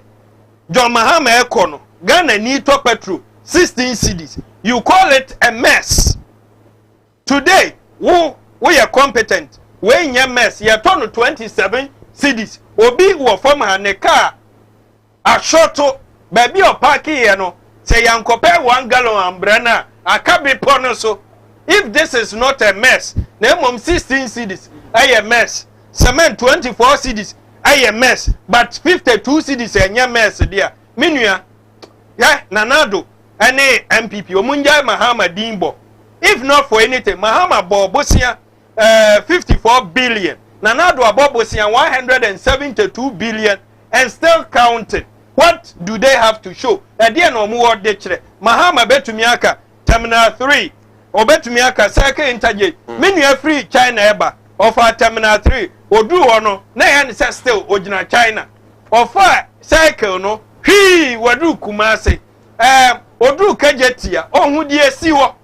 John Mahama ekono Ghana need to petrol 16 cedis you call it a mess today we are competent we nya mess you turn 27 cedis obi wo form ne car a shorto baby o park here no say yankope 1 gallon umbrella akabe pono so if this is not a mess na mom 16 cedis a mess cement 24 cedis a mess but 52 cedis enya mess there menua nanado ene MPP omunja Mahama Dimbo if not for anything Mahama bobosia 54 billion nanado abobosia 172 billion and still counting. What do they have to show? There no more de chire Mahama betumi aka terminal 3 or betumi aka cycle interchange menua free China eba of our terminal 3 odu ono na yan say still original China of cycle no hwi wadu Kumasi odu kajetia ohun die si ho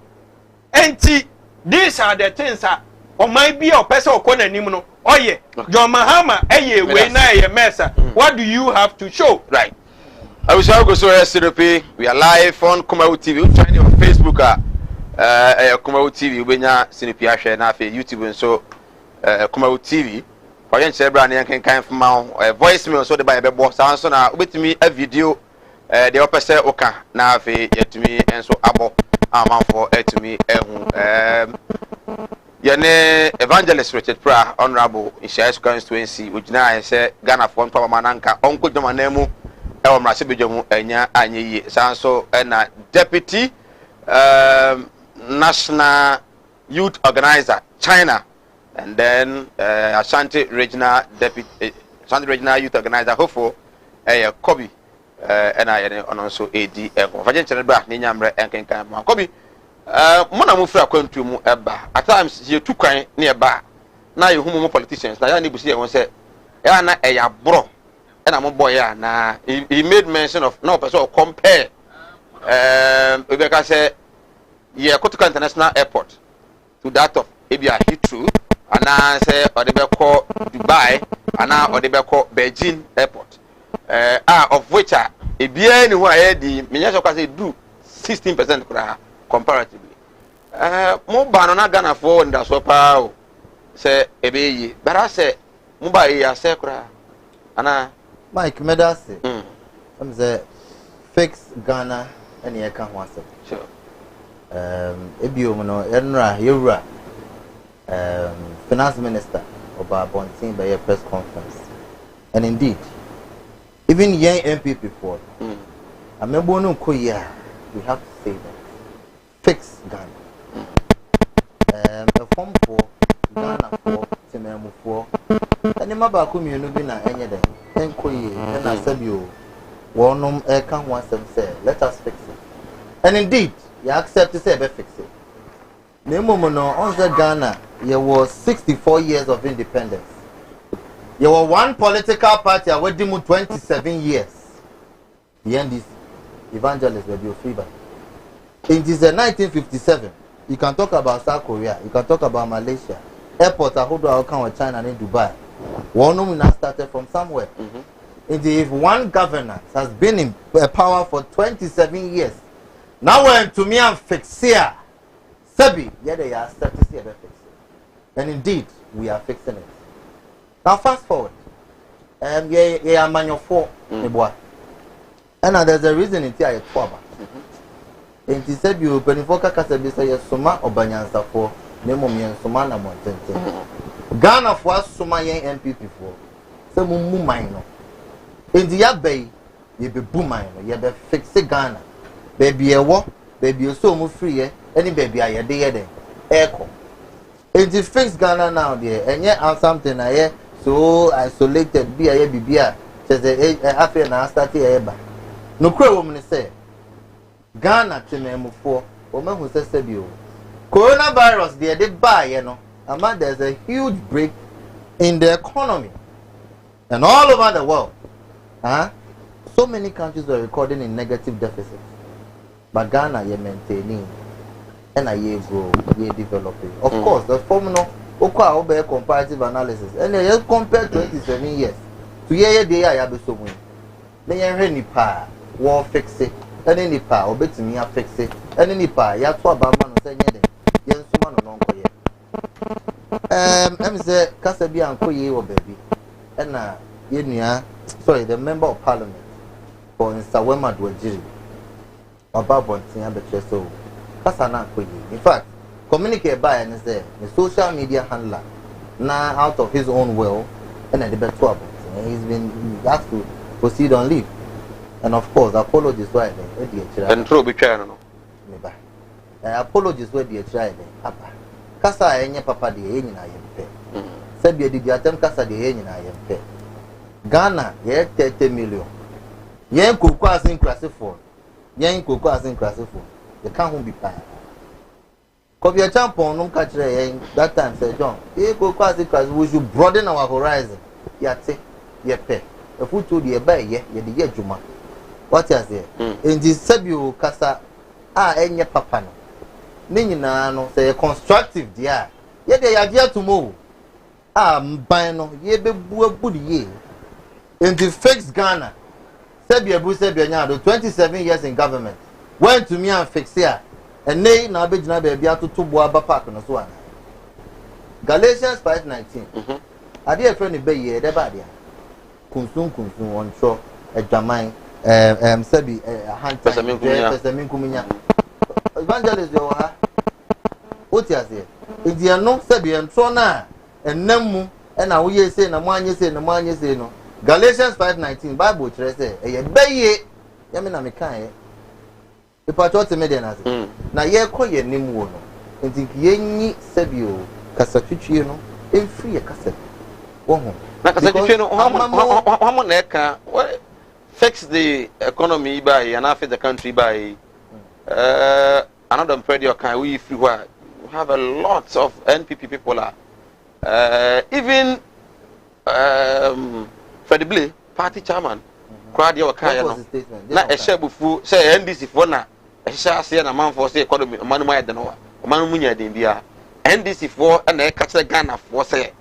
enti these are the things that oman bi o pese okona nim no oye John Mahama eye we na eye mesa what do you have to show right I wish I go so SCP. We are live on Kumawood TV. We find you on Facebook Kumawood TV. We nya SCP share na fe YouTube and so Kumawood TV. For yen share brand yan kan from my voicemail so the by be boss so na obetimi a video the opese oka na fe yetumi enso abo amanfo etumi ehu yene evangelist Richard Pra honorable in Shires constituency which na say Ghana for papa mananka onko joma na mu e wo mrase bejomu anya anyeyi sanso na deputy national youth organizer China and then Ashanti regional deputy Ashanti regional youth organizer hofo Kobi and I also AD Vajen Chenebra ni nyamre enkenkan ma Kobi mona mu fra kwantu mu eba at times ye tu kwan ne eba na ye humu politicians na ya ni busi ye won say ya na eya bro na mo boy ya na he made mention of no person compare we can say ye Kotoka International Airport to that of Ebia Heathrow ana say odebeko Dubai ana odebeko Beijing Airport of which ebia ni wa ye di menya so say do 16% kura comparatively mo ba no na Ghana for nda so pa o say ebeyi but I say mo ba ya say kura ana Mike Medase am say fix Ghana and ye kan ho asem sure ebio no enra yewura finance minister Oba Bontin by a press conference and indeed even young MPP for amebo no koya we have to say that fix Ghana a form for Ghana for Timemu for and maba ko mienu bi na enye den enkoye na sabio wonum e kan ho asem say let us fix it and indeed you accept to say be fix it Nemomo no on the Ghana there was 64 years of independence. There was one political party with 27 years. The end is evangelist will be free. In this 1957, you can talk about South Korea, you can talk about Malaysia, airports are hold with China and Dubai. One woman started from somewhere. If one governor has been in power for 27 years, now we're to me and fix here. Sabi, yeah, they are starting to see a fix it. And indeed, we are fixing it. Now, fast forward. Yeah, man, for boy. And there's a reason in here. And he said, you Benifoka Casabi say, Suma or Banyansa for Nemomian Sumana Montente. Ghana for Suma young MPP for some Mumino. In the Abbey, you be boomino, you be fixing Ghana. Baby, a walk, baby, you're so free, any baby, I did echo. It is fixed Ghana now there, and yet I'm something I hear so isolated. Be a BBA says a affair now started ever. No crow woman say Ghana to me for woman who says Sebio. Coronavirus there they buy, you know. Among there's a huge break in the economy and all over the world. So many countries were recording in negative deficits, but Ghana you're maintaining. And I grow, developing. Of course, the formula, okay, comparative analysis. And they just compare 27 years to year day. I have so many. Then you nipa, war fix it. And any nipa, or bet me, I fix it. And any nipa, you have to about man say yes, man or non. I'm say Kasabi and Koye or baby. And sorry, the member of parliament for Insawema Dwajiri. About one thing, I bet so. In fact, communicate by and say the social media handler now out of his own will and at the better trouble. He's been asked to proceed on leave. And of course, apologies why they and throw be channel. Apologies where they tried. Kasa any papa the in I am pay. Said you did attempt Kasa the in I am pay. Ghana, yeah, 30 million. Yen Kukas in Crassiford. Yen Kukas in Crassiford. The can't be fine. Copy a champion, no catch that time, said John. Here go quasi because we should broaden our horizon. Yate, ye pay. A foot to the bay, ye, the year Juma. What is there? In this Sabu Casa, and your papa. Nina no say constructive, dear. Yet they are here to move. Bino, ye be good ye. In the fixed Ghana. Sebia Nyado, 27 years in government. Went to me and fix here. And nay, now be to Boaba Park on the one. Galatians 5:19. I dear friend be ye, the body. Kunsum on shore, a Jamai, Sebi, a hunter, Pesamin Kuminya. Evangelist, you are. What you say? If you are not Sebi and Trona, and Nemu, and I will say, and one you say, and one you say no. Galatians 5:19, Bible say, a bay, Yamina Mekai. The patriotic median. Now, ye call ye name one. And think ye Sebio, Casatucino, in free a cassette. Fix the economy by and after the country by another period can we have a lot of NPP people are even Fredibly party chairman crowd your car na a share bufu say NDC for na a share say na man for say economy man more than no man munya den bia NDC for and a catch Ghana for say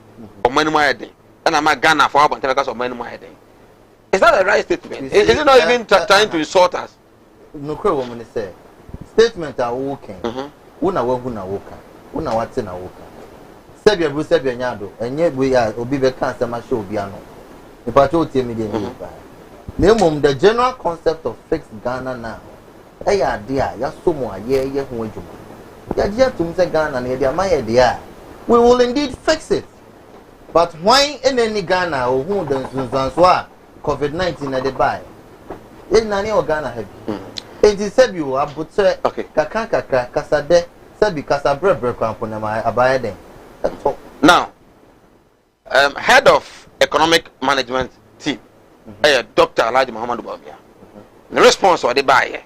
o man more than and I'm a Ghana for about because of man more than. Is that a right statement? Is it not even trying to insult us? No clear woman say statement are working. Una woka. Una wate na woka. Sebia bu sebia nyado. Enye bu ya obi be kan sama show bia no. Ipa cho tie me dey ni ba. Na mum the general concept of fixed Ghana now. Ya ade a ya so mo aye ye ho adwuma. Ya dia tum say Ghana na dia maye dia. We will indeed fix it. But why in any Ghana or who the so a COVID-19 na dey buy? Ye nani o Ghana heavy. Enti sebi o abute kakra kasade sebi kasabre kwampo na abaye den. Now, head of economic management team, Dr. Elijah Muhammad Bawumia. The response of the buyer,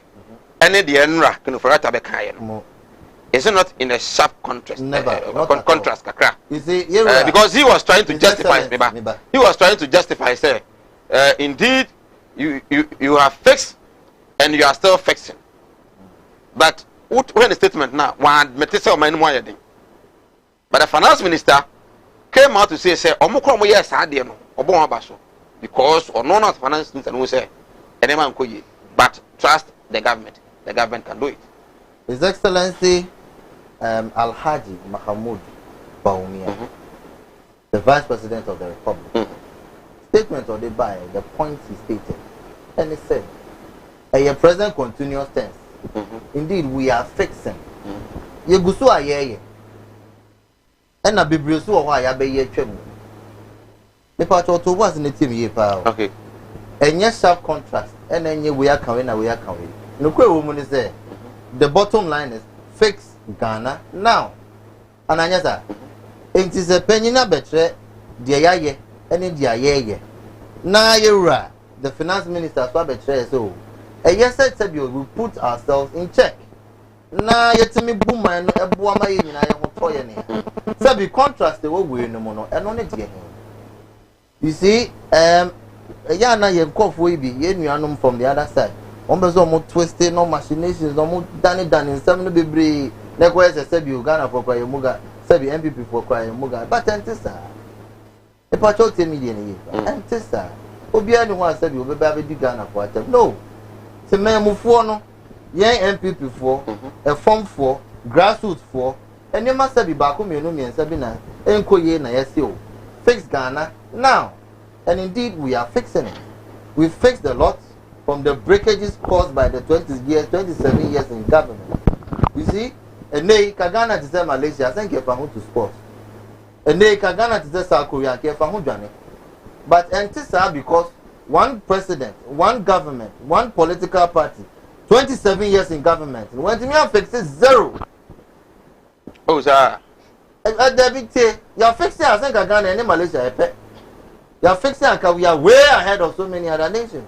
any the enra can for that be is it not in a sharp contrast? Contrast, kakra. You see, because he was trying to justify. He was trying to justify. Say, indeed, you have fixed, and you are still fixing. But when the statement now, one metese man more than. But the finance minister came out to say, "Omukro mo yes ade no, obo abaso," because or none of finance minister no say, "Ene man koye." But trust the government. The government can do it. His Excellency Alhaji Mahmoud Bawumia, the Vice President of the Republic, statement of the buyer, the point he stated, and he said, "A present continuous tense. Indeed, we are fixing. Yegusu ayeye. And a bibriosu or why I be ye trim. The part of was in the team ye power. Okay. And yes, sharp contrast, and then we are coming, we are coming. No queer woman is there. The bottom line is fix Ghana now. And I yes, it is a penny na betre, dear yaye, and in dear ye. Na yura, the finance minister swab betre so. And yes, I said we put ourselves in check. Na yet me boom and a boama in I am for any. So be contrast the way we no mono and on it. You see, a yana ye cough we be yen from the other side. Almost almost twisted, no machinations, no more done in some be likewise. I said you Ghana for cry muga, said the MPP for cry muga, but antissa. A patriotic million antissa. Obiani one said you be baby Ghana for a no. To me move for no. Young MPP for a form for grassroots for and you must be back home and Sabina and Koye na SEO. Fix Ghana now. And indeed we are fixing it. We fixed the lot from the breakages caused by the 27 years in government. You see, and they Kagana to say Malaysia, I think you're to sports. And they Kagana to say South Korea, but antisa because one president, one government, one political party 27 years in government. When you have fixed it, zero. Oh, sir. You're fixing, I think, Ghana and Malaysia. You're fixing, we are way ahead of so many other nations.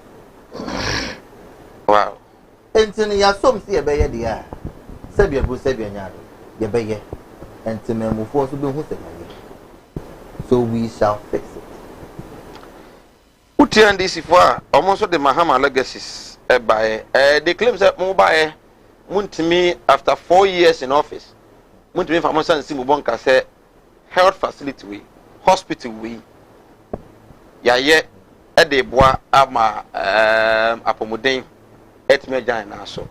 Wow. And you have some see a bayer, dear. Sabia Busabia Yard, your bayer, and to me move forward to be with it. So we shall fix it. Utian this if almost the Mahama legacies. They claim that mobile went to me after 4 years in office. Went to me from Monsan Simubonka say health facility we, hospital we. Yeah, de boa ama apomuden etime jan na so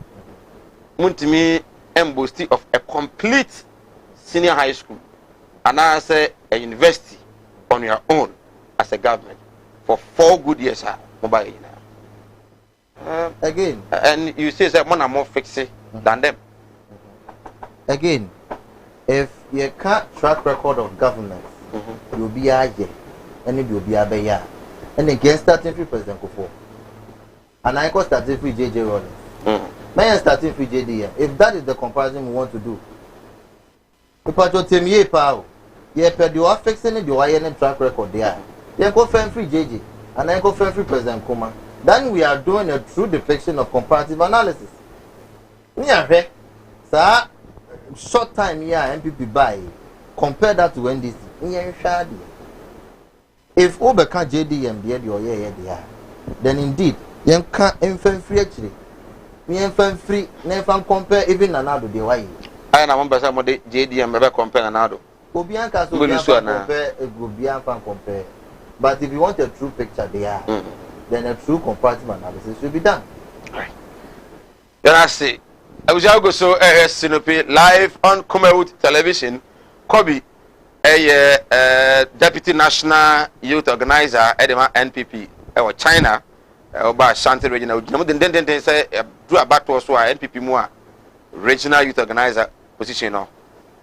muntimi embosti of a complete senior high school and as a university on your own as a government for 4 good years mobile again and you say that one more fixing than them again if you can't track record of government you'll be a year and it will be a year and again starting free president Kufo and I got starting free JJ Rollins may starting free JDM if that is the comparison we want to do because to tell me power yeah but you are fixing it you are any track record there you go friend free JJ and I go friend free president Kuma then we are doing a true depiction of comparative analysis yeah sir short time here MPP buy compare that to NDC if Ober can JDM there then indeed you can't infant free actually me infant free never compare even Nanado the way I na one person mode JDM never compare Nanado Obianka so compare Obianka compare but if you want a true picture there then a true comparative analysis should be done right I see I was go so Sinope live on Kumawood television Kobe deputy national youth organizer edema NPP China oba Shanti regional den say do about to so NPP mu regional youth organizer position no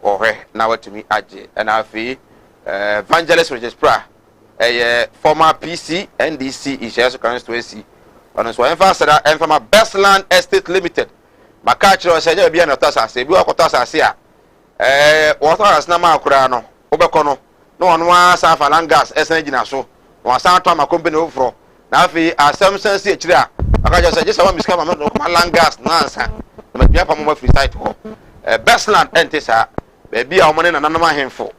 or na what to me aje and afi evangelist registrar former PC NDC issues constituency on so emphasize that from Bestland Estate Limited makachiro say je bia na tosase bi wakotosase a water na ma akura no obekọ no no asa falangas esen gina so no asa to ma company ofro na afi asem sense akiri a akajo say je say wa miska ma no falangas na ansa na bia pa mo free site ho Bestland entesa be bia o mo ne nanam ahemfo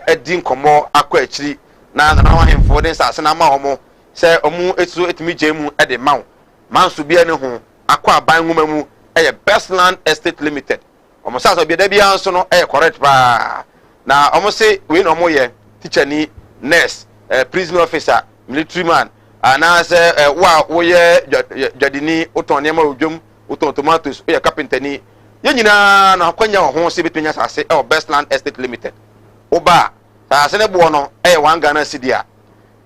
edi nkomo akọ akiri na nanam ahemfo den sase na ma homo say omu etu etimi jemu e de mawo manso bia ne ho akọ aban nwoma mu Bestland Estate Limited omo sasa bia da bia nso no correct ba na omo say we no mo ye teacher ni nurse prison officer military man ana say wo ye jadini uton ne ma odwom uton tomatoes ye carpenter ni ye nyina na akwanya ho se betwenya sase Bestland Estate Limited oba sase ne bo no 1 Ghana cedi a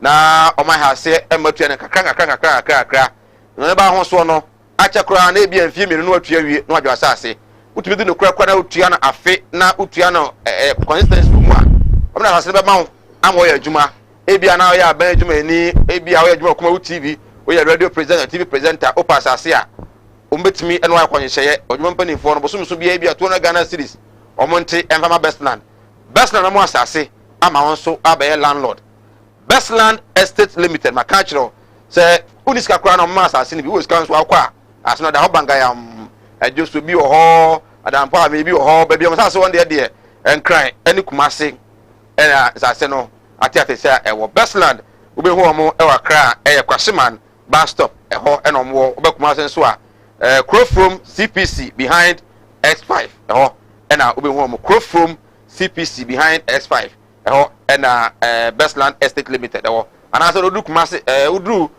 na omo ha se ematu ne kakra no ba ho so no achakura na ebia mfie menu no atua wie no adwa sase utubi du no kura na utua na afe na utua no consistency mu a omna sase be ma anwo ya adwuma ebia na ya ban adwuma ni ebia wo ya adwuma Kumawood TV wo ya radio presenter TV presenter opa sase a ombetimi eno akwanyehye adwuma mpanimfo no bosumso bia ebia to na Ghana series omonte emfama Bestland mo asase ama wonso abaye landlord Bestland Estate Limited makachiro say uniska kura na ma asase ni bi wo ska nso akwa asno da hobanga ya just bi ho adam pa me bi ho ba bi am sase won de enkran ani kumase ena sase no ati say wo Bestland ube hu omo Accra Kwashiman bus stop ho ena omo obe kumase nso a Crowfrom CPC behind X5 ho ena ube hu omo Crowfrom CPC behind X5 ho ena Bestland Estate Limited ho ana so do kumase udru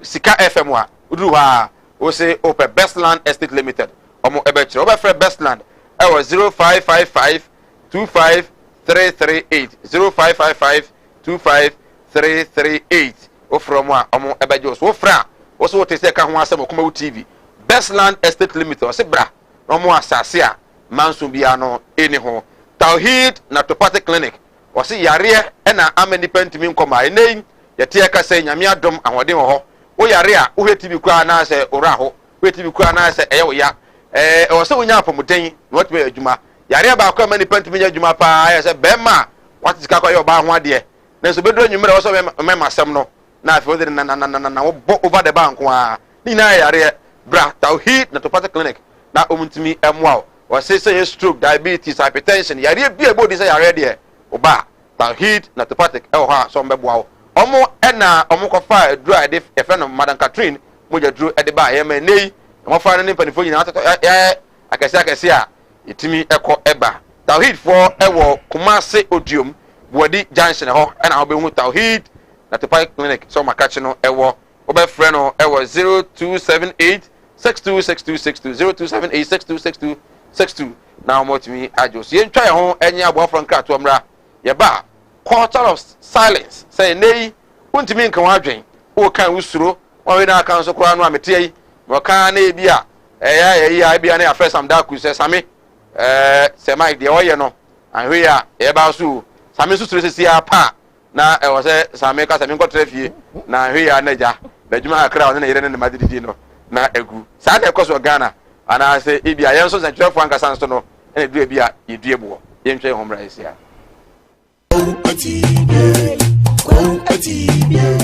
Sika FM wa udru ha o say open Bestland Estate Limited omo ebechire oba free Bestland 0555 25338 0555 25338 o from wa omo ebeje so fra o so te se ka ho asem Kumawood TV Bestland Estate Limited o se bra omo asase a manso bia no eni ho Tawhid Naturopathic Clinic o se yare na amani pentimi nkoma enei yete ka se nyame adom ahode ho wo yare a wo hetibi kwa na se ora ho wo hetibi kwa na se eye wo ya o se wonya apomuden no tebe adwuma yare ba kwa mani pentimi nya adwuma pa ya se bema wati sika kwa yo ba ho ade na so bedo nyumre wo so mema sem no na afi wo de na wo bo over the bank a ni na yare bra Tawhid Naturopathic Clinic na omuntimi emwa o se stroke diabetes hypertension yare bia body se yare de oba Tawhid Naturopathic ha so mbeboa omo ena omo kofa dry de friend of Madam Catherine moja dru e de ba ye ma nei omo fa ne mpanifo nyina ato akese a itimi eko eba Tawhid for ewo Kumase Odium Bodi Junction ho ena ho be hu Tawhid na te pai clinic so makachi no ewo obe frɛ no ewo 0278 626262 0278 626262 na omotimi ajo so yentwa ye ho enye aboafro nkrato amra ye ba quarter of silence say nei untimi nka wadwen o kan usuro won we na kan so kora no amete yi mo kan na ebia eya ebia na ya first am da ku se same se Mike de oye no ahwe ya e ba so same susuro sesi ya pa na e wo se same ka same nkotra fie na ahwe ya na ja badwuma akra won na yere ne madidi no na egu sa na ekoso Ghana ana se ebia yenso santrefo ankasa nso no ene du ebia yedue bo yentwe homra esia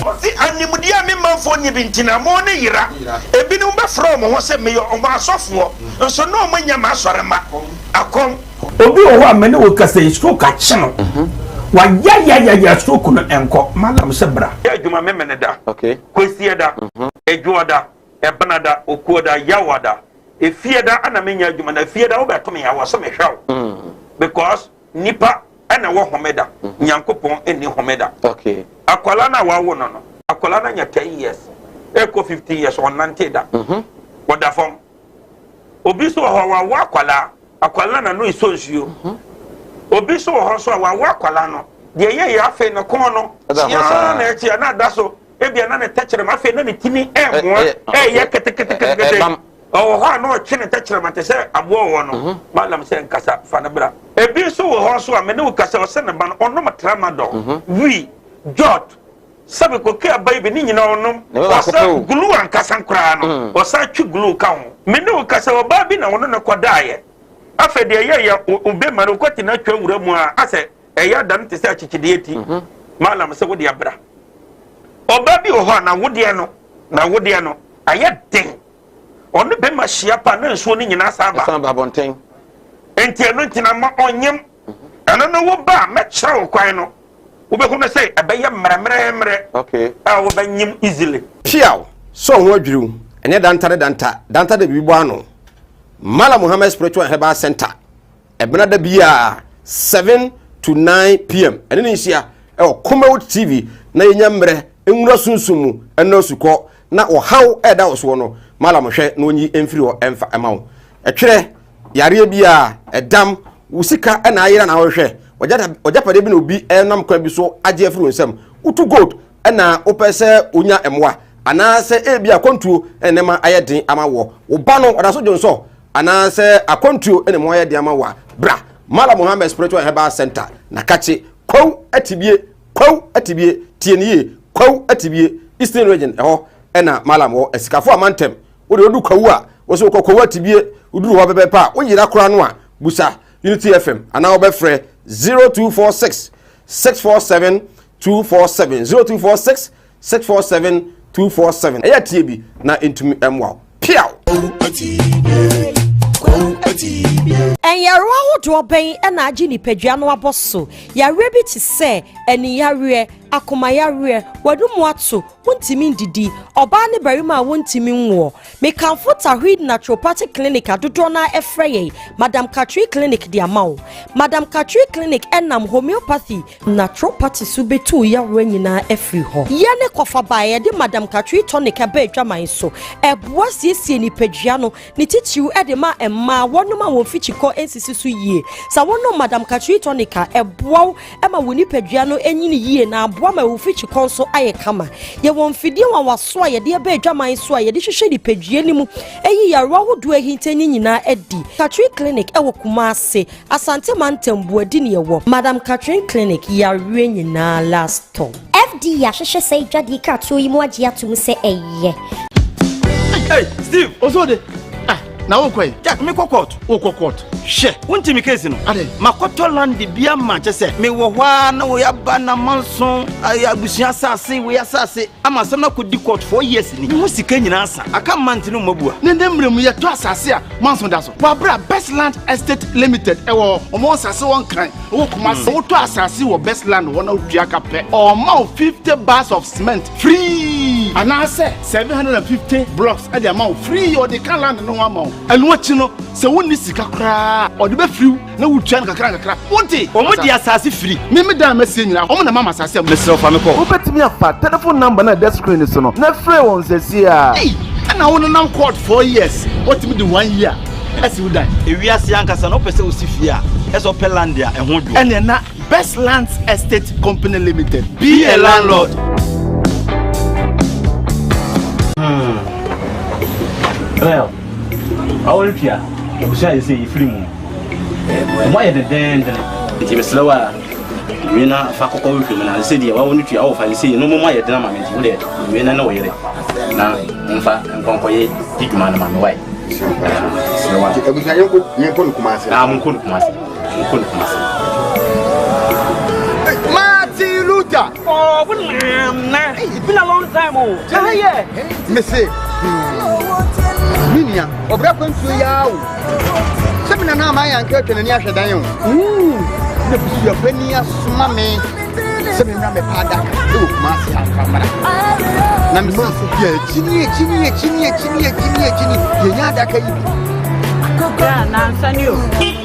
Ozi animudia me manfo nye bintina mo ne yira ebi no be from ho se me yo ma asofo nso no manya ma asorema akom obi o ho amene wo kasa stroke achi no wa ya stroke no enko malam se bra ya adwuma memene da okay kwesi da ejuoda ebenada okuoda yawada efieda ana menya adwuma na fieda wo beto me ya wo so me hwaw because nipa ana wo homeda nyankopon eni homeda okay akwala na wawo no akwala na nya 10 years eko 50 years on 90 da oda fom obi so ho wawo akwala na no isonsuo obi so ho so wawo akwala no de ye ya fe no kon no ya na echi na da so ebia na ne techere ma fe na ne tini emo ye kete oh ha no chine techere ma te se abo wo no malam se nkasa fa na bra ebi so ho so a me ne ukasa o se ne ba no ono matramadol wi jot sabe ko ke abai be ni nyina onom osa glue ankasa nkra no osa twi glue ka ho me ne ukasa o ba bi na wono ne kodaye afa de ye obe ma no kwati na twa wura mu a ase eya dan te se achichide eti malam se wo de abra oba bi o ho na wode no aye den onu be ma hia pa na nsuo ni nyina saba bonten enti eno ntina ma onyem eno no wo ba me kyerɛ wo kwan no wo be hu say abɛyɛ mmerɛ okay a wo ba nyim easily piaw so ho adwuru ene danta de bibo ano Mala Muhammad Spiritual Herbal Center ebena da bia 7 to 9 p.m. ene ni hia Kumawood TV na yenya mmerɛ enwura sunsumu ena sukɔ na ohaw eda oso no Mala mohwɛ na onyi emfiri o emfa emawo etwere yare bia edam usika ena ayira na wohwɛ ojapade bi na obi enam kwa bi so agye afiri nsam utu gold ena opese onya emwa anase ebia kontuo enema ayeden amawo oba no odaso jonso anase akontuo enema ayeden amawa bra Mala Muhammad Spiritual Herbal Center na kache kwaw atibie tienie kwaw atibie Eastern Region eho ena Malam wo esikafo amantem wo de odu kwaw a wo so kwaw atibie uduru ho bebe pa wo yira kora no a busa Unity FM ana wo be frɛ 0246 647 247 0246 647 247 eya tie bi na entumi emwa piaw and yarwa do ben and agini peduano aboso yare bi ti se eni yare akoma yare wadumu ato wontimi ndidi oba ne barima wontimi nwo me kanfo tahid naturopathic clinic adodo na efreye Madam Katri clinic di amawo Madam Katri clinic enam homeopathy naturopathy subetu yare nyina efri ho ye ne kofa bae de Madam Katri tonic aba adwaman so eboa siesie ni peduano ni titiw ede ma emma wonoma wo fichiko ensisi so yie sa wono Madam Katri tonica eboa ema woni peduano enyini yie na aboa ma wo fichiko so aye kama ye won fidie wa waso ye de aba adwaman so ye de hwehwe di pedue ni mu eyi yarwa hodo ahintani nyina edi Katri clinic ewo Kumase Asante Mantembu adi ne yewo Madam Katri clinic yarwe nyina last time FD ya hwehwe sei dwade ka to yi mu agye atum se eye hey Steve osode na wo kwai ja me kokot wo kokot she wonti mi case no ade makoto land bia ma che se me wo hwa na wo ya ba na manso abusia asase wo ya asase ama sam na kodi court 4 years ni wo sika nyina asa aka mant no mabua ne ndemrem ye to asase a manso da so wa bra Best Land Estate Limited ewo omo asase won kan wo Kumase wo to asase wo Best Land wona otua ka pe o ma 50 bars of cement free And I say 750 blocks at the amount free or the can land no amount. And what you know, so when this is cry or the free, no would change a crack. What day? Or what the assassin free? Maybe damn message. I'm on the mama assassin myself. I'm a call. Open to me a telephone number na desk screen is on. Not free one says here. And I want to now court 4 years. What to me do 1 year? As you die. If we are young as an opposite Sifia, as Opelandia and who do. And then Best Lands Estate Company Limited. Be a landlord. Well, I want to say free. Why the den? It's slower. We na fakoko we na say dia wa wonu tua wo fa say no mo ma ye dena ma me ti wo de we na na wo yere na mfa nkonkoye tiguma na ma me wai slower e busa yenko Kumasi na mo ko Kumasi Martin Luther. Oh, nah, it's been a long time. Oh, yeah. Missy. Minia, obra kwantu ya o. Semina na ma ya nke twene ni ahwedan yo. Na bisu ya pani asuma me. Semina me pada ka o Kumasi akamara. Na mi so ya chini. Ye nya da ka yi. Yeah, Nansani.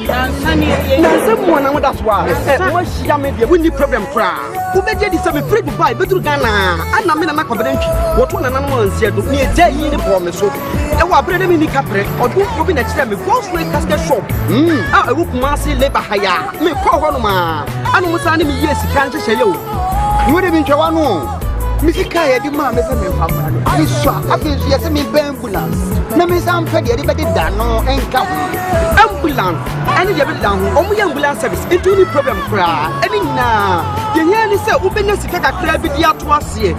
Nansamu na that's why. What she am me we need problem cra. Who be dey say me free to buy better Ghana. Ana me na na confident. What one na na no ansia do. Me je yi ni problem so. E wa brede me ni kapre. Odu obi na kire me go straight casket shop. Ah e wo Kumasi labor hire. Me call ho no ma. Anu musa ni me yes kan hye hye o. You dey be ntwa no. Misika ya di ma me se me papa no. Iswa afi so ya se me ambulance. Na me sam fe de be da no enka ambulance any de be down omo ya ambulance service into any problem cra any na ye here ni say ubenya sika kakra bi di ato ase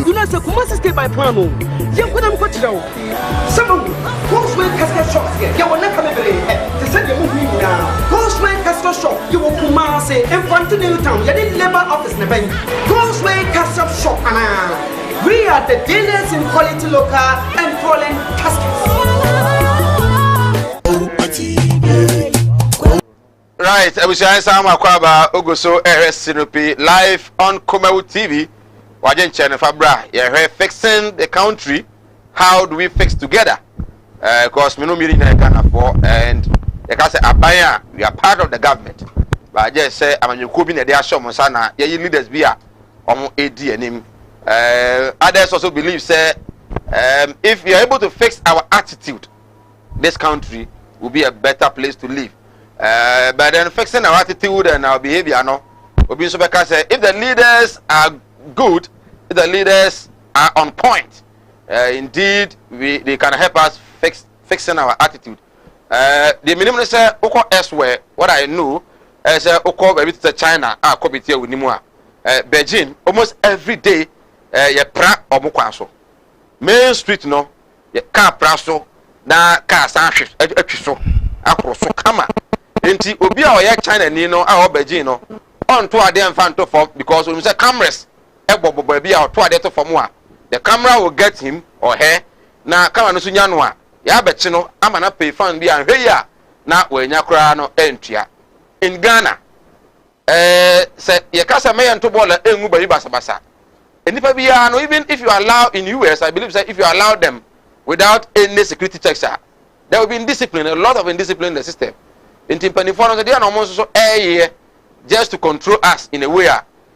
you know say Kumasi stay by plan o ye kwena mo kwatira o some Postman casket shop here ye wona ka bebere te say de mo hu na Postman casket shop ye wo Kumasi in front of New Town ye the labor office na ben Postman casket shop ana we are the dealers in quality local and foreign caskets. Right, I wish I saw my kwaba Ogoso Sinopi live on Kumawood TV. Wajen channel Fabra, yeah, fixing the country. How do we fix together? Because me no meeting Ghana for, and like I say, Abaya, we are part of the government. But I just say, I'm you could be there. Show Monsana, yeah, you leaders be a AD and him. Others also believe, say, if we are able to fix our attitude, this country will be a better place to live. But then fixing our attitude and our behavior, no. Say, if the leaders are good, if the leaders are on point, indeed, they can help us fixing our attitude. The minimum say, Oko elsewhere, what I know, is Oko maybe to China, Kobitia with Nimua, Beijing, almost every day, ye pra omukwaso. Main street no, ye car praso, na car sanshi, so, akroso kama. Enti obi a oya China ni no a Beijing no on to ade mfa to form because when we say cameras ebobo bi a to ade to form a the camera will get him or her na camera no so nya no a ya bechi no ama na pay fan bi a hwe ya na we nya kra no entua in Ghana say ye kasa me ento bola engu bari basabasa enipa bi ya no even if you allow in US I believe say if you allow them without any security checks there will be indiscipline, a lot of indiscipline in the system. In Timpani, they are almost so just to control us in a way.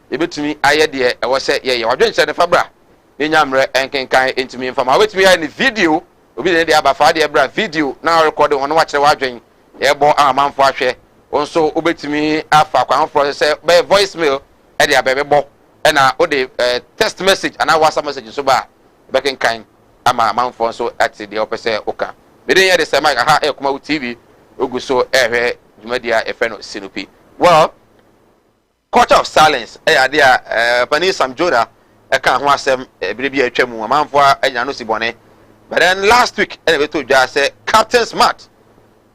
Able to me, I dear, I was said, yeah, I didn't say the Fabra. Then Yamre and can kind into me from my way to me in the video. Will be the Abafadi video now recording on watch the watching. Airborne man for share. Also, obey to me after process by voicemail at the baby bo and the text message and I was a message so bad. Back in kind, I'm a man for so at the opposite Oka. But then, the same, I have Kumawood TV. Oguso Jumedia a friend of Sinopi. Well, culture of silence. There, Pani Sam Joda, I can't want some baby a chemu, a man for a Yanusi Bonnet. But then last week, I told you, I said, Captain Smart,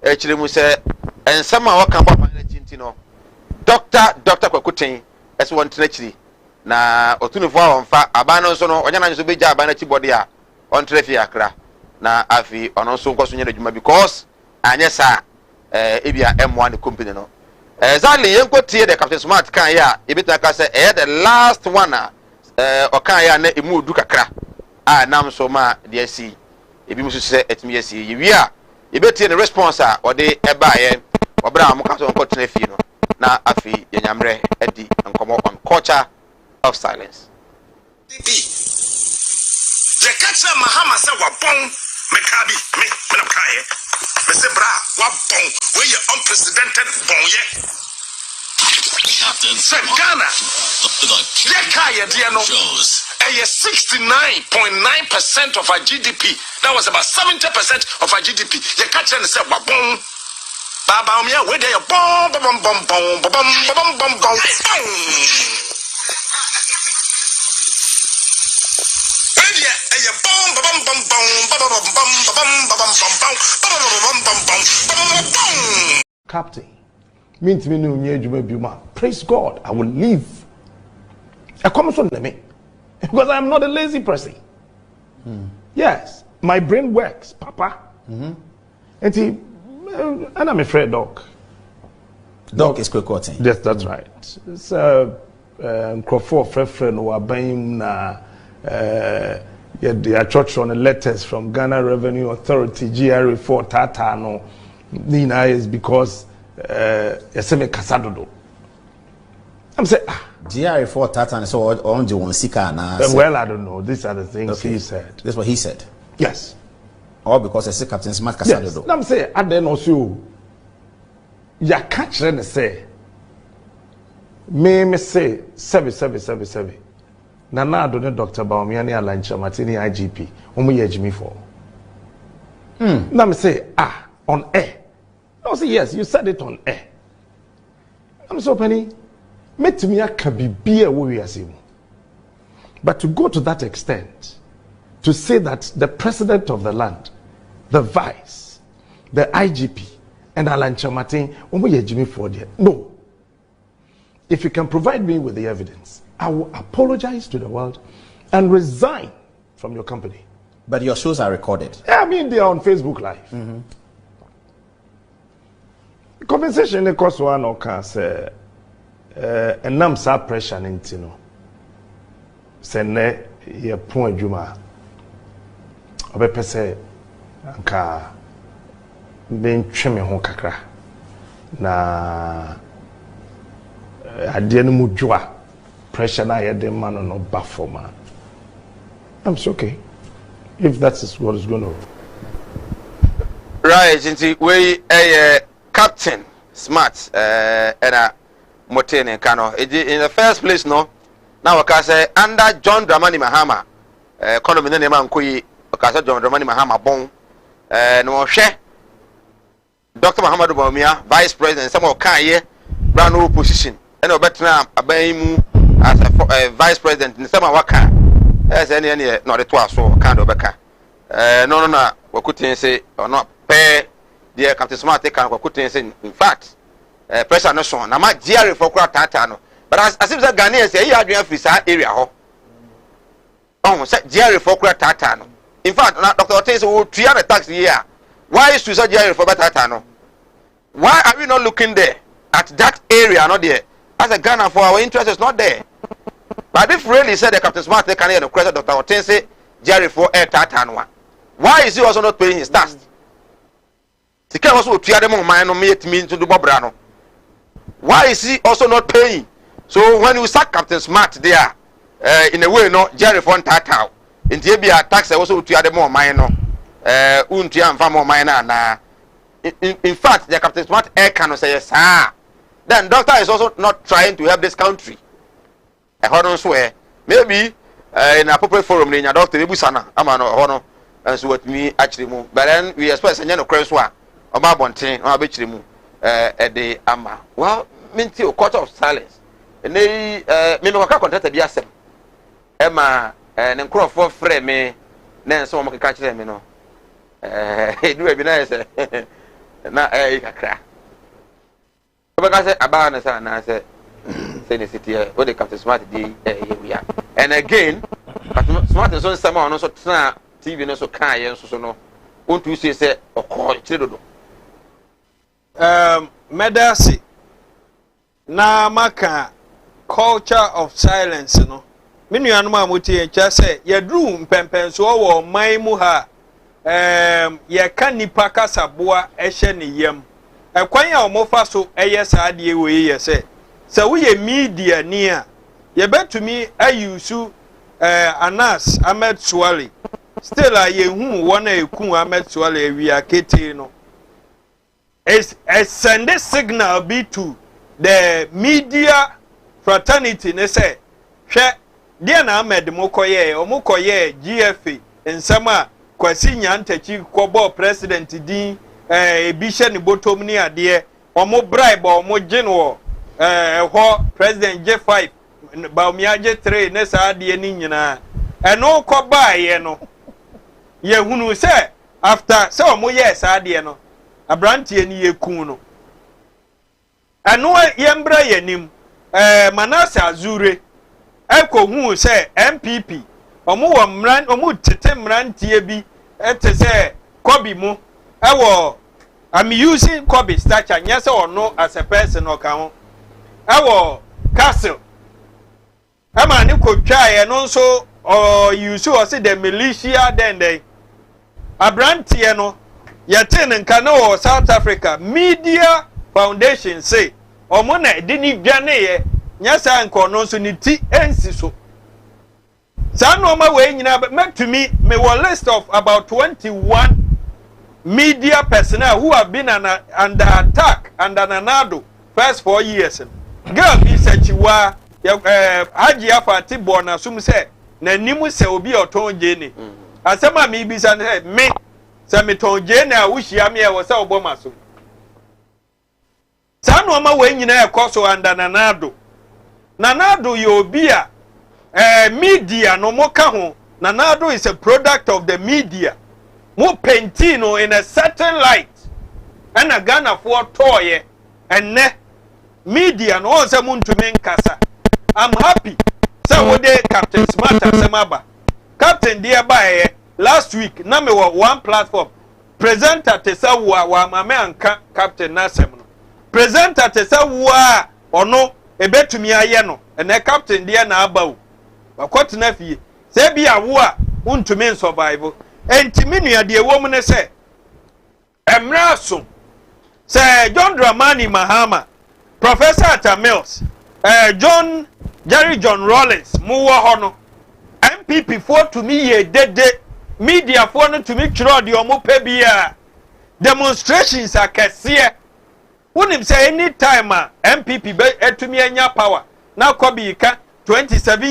actually, say, and somehow come up and Gentino. Dr. Kokutin, as one treachery. Na Otunufo on fa, Abano Sono, or Yana Zubeja, Banachi Bodia, on Trefiacra. Na Afi, on also Cosunya Juma because, and yes, sir. Ebia M1 company no. Exactly, you go to the Captain Smart can ya. Ibita ka say the last one or can ya na emu du kakra. a nam so ma de asi ebi musu se etimi asi yewi a yebetie ne response a ode eba ye obra am ka so nko tena fie no na afi yenyamre edi nkomo on culture of silence. The catcher Mahama said wabong mekabi me kaye me se bra wabong where you unprecedented bon ye Captain Ghana ye kaye dia no 69.9% of our GDP. That was about 70% of our GDP. Ye catcher and said wabong baba me where they bom bom bom bom bom bom bom bom. Captain, means me no near Juma. Praise God, I will leave. I come from me because I am not a lazy person. Yes, my brain works, Papa. And I'm afraid, Doc. Doc is quick. Yes, that's right. It's Crawford, friend, who are buying the church on the letters from Ghana Revenue Authority, GRA4 Tata no Nina is because Yaseme Kasadodo. I'm saying GRA4 Tata so on the one sika na. Well, I don't know. These are the things he said. That's what he said. Yes. All because I say Captain Smart Kasadodo. Yes. I'm saying and then also ya catch them say me say 7. Nana Adone Dr. Baumiani Alancha Martini IGP. Omo ye Jimmy for. Now me say on air. No say yes, you said it on air. I'm so penny. Met me a kabibia we are saying. But to go to that extent, to say that the president of the land, the vice, the IGP, and Alancha Martin, omo ye Jimmy for there. No. If you can provide me with the evidence, I will apologize to the world and resign from your company. But your shows are recorded. Yeah, I mean, they are on Facebook Live. Conversation, the cost one or can say, and nam sa pressure nintino. Sene ye point juma. Obe pese anka ben tweme ho kakra na ade no mu dwoa. Pressure na yede man no bafoma. I'm so okay. If that is what is going to. Right, inti we Captain Smart and Motene Kano. In the first place no. Now we say under John Dramani Mahama economy ne man koyi we say John Dramani Mahama bon no hwe Dr. Muhammadu Bawumia vice president some of kan ye brand new position and obetna aban mu as a vice president in some waka as any no the two so kind of beka no we couldn't say or not pay the Captain Smart can we couldn't say in fact pressure no so na ma GRA for kura tata no but as if the Ghanaians say here adwan free sa area ho say GRA for kura tata no in fact Dr. Otis will try the tax here why is to say GRA for tata no why are we not looking there at that area not there as a Ghana for our interest is not there. But if really said the Captain Smart they can hear the question Dr. Otense Jerry for air Tatanwa. Why is he also not paying his tax? He can also tear them on mine meet me to do Bobrano. Why is he also not paying? So when you sack Captain Smart there, in a way no Jerry for Tatao. In the tax also tear them on mine no untiam famo mine na in fact the Captain Smart air can say yes then doctor is also not trying to help this country. I don't swear. Maybe in appropriate forum, in your doctor, Ebusana, Amano, Hono, and so what me actually move. But then we expect a general cresswa, or Mabontin, or Bitchy move at the Ama. Well, minty a quarter of silence. And they Mimaka contacted the Yasem. Emma and then cross for frame, then someone can catch them, you know. It would be nice. Not a crack. But I said, Abana, and I said, say the city where the Captain Smart here we are. And again, Smart is on someone also TV no so can and so no. Won't you say or call it? Medasi na maka culture of silence no me nuanom a motie kya sɛ yɛduru mpɛmpɛnso wɔ ɔman mu ha yɛka nipa kasaboa ɛhyɛ ne yam ɛkwan a ɔmofa so ɛyɛ saa deɛ wɔ yi yɛ sɛ woyɛ media ni a yɛbɛtumi ayusu Anas Ahmed Swale still a yehu wɔn a eku Ahmed Swale awia kete no is send a signal be to the media fraternity ne say hwɛ deɛ na Ahmed mokoye GFA nsɛm a Kwasi Nyantakyi kɔbɔ president din ebi hyɛ ne bottom ni adeɛ ɔmo bribe ɔmo gye no ɛhɔ president J5 Baumiaje 3 ne saa adeɛ ni nyinaa ɛno kɔbaa yɛ no yɛhunu sɛ after sɛ ɔmo yɛ saa adeɛ no abranteɛ ni yɛkun no ɛno yɛmbra yɛnim Manase Azure ɛkɔhu sɛ MPP ɔmo wɔ ɔmo tete mranteɛ bi ɛte sɛ Kobi mu ɛwɔ I'm using Kobi stature nyɛ sɛ ɔno as a person ɔka ho ɛwɔ castle ama ne kotwa yɛ no nso use ɔse the militia den abranteɛ no yɛte ne nka no wɔ South Africa Media Foundation say ɔmo na de ni dwane yɛ nya sa nko no nso ni ti ensi so sa no ma we nyina make to me were list of about 21 media personnel who have been under attack under Nanado first 4 years girl bi sechiwa Haji Afati bona sum say na nimu se obi oton je ni asema mi bi sa me se me ton je na wo hia me e wo sa oboma so sa no ma we nyina e koso under Nanado yo obi a media no mo ka ho. Nanado is a product of the media. Mo pentino in a certain light. And a Ghana for toy and ne media no se muntu kasa. I'm happy. So what day Captain Smart Semaba. Captain dear by last week na me one platform. Presenter tesa wa mame anka Captain Nasem. Presenter tesa wa ono ebetumi aye no. And the captain dear na abaw. Wakoti na fie se bia wo a untumi survive enti menu ade wo ne se emra so se John Dramani Mahama Professor Atamils John Jerry John Rollins mu wo ho no MPP for to me ye dede media for no to me chiro de omo pa bia demonstrations akese wonim say any time MPP be etumi anya power na Kobi ka 27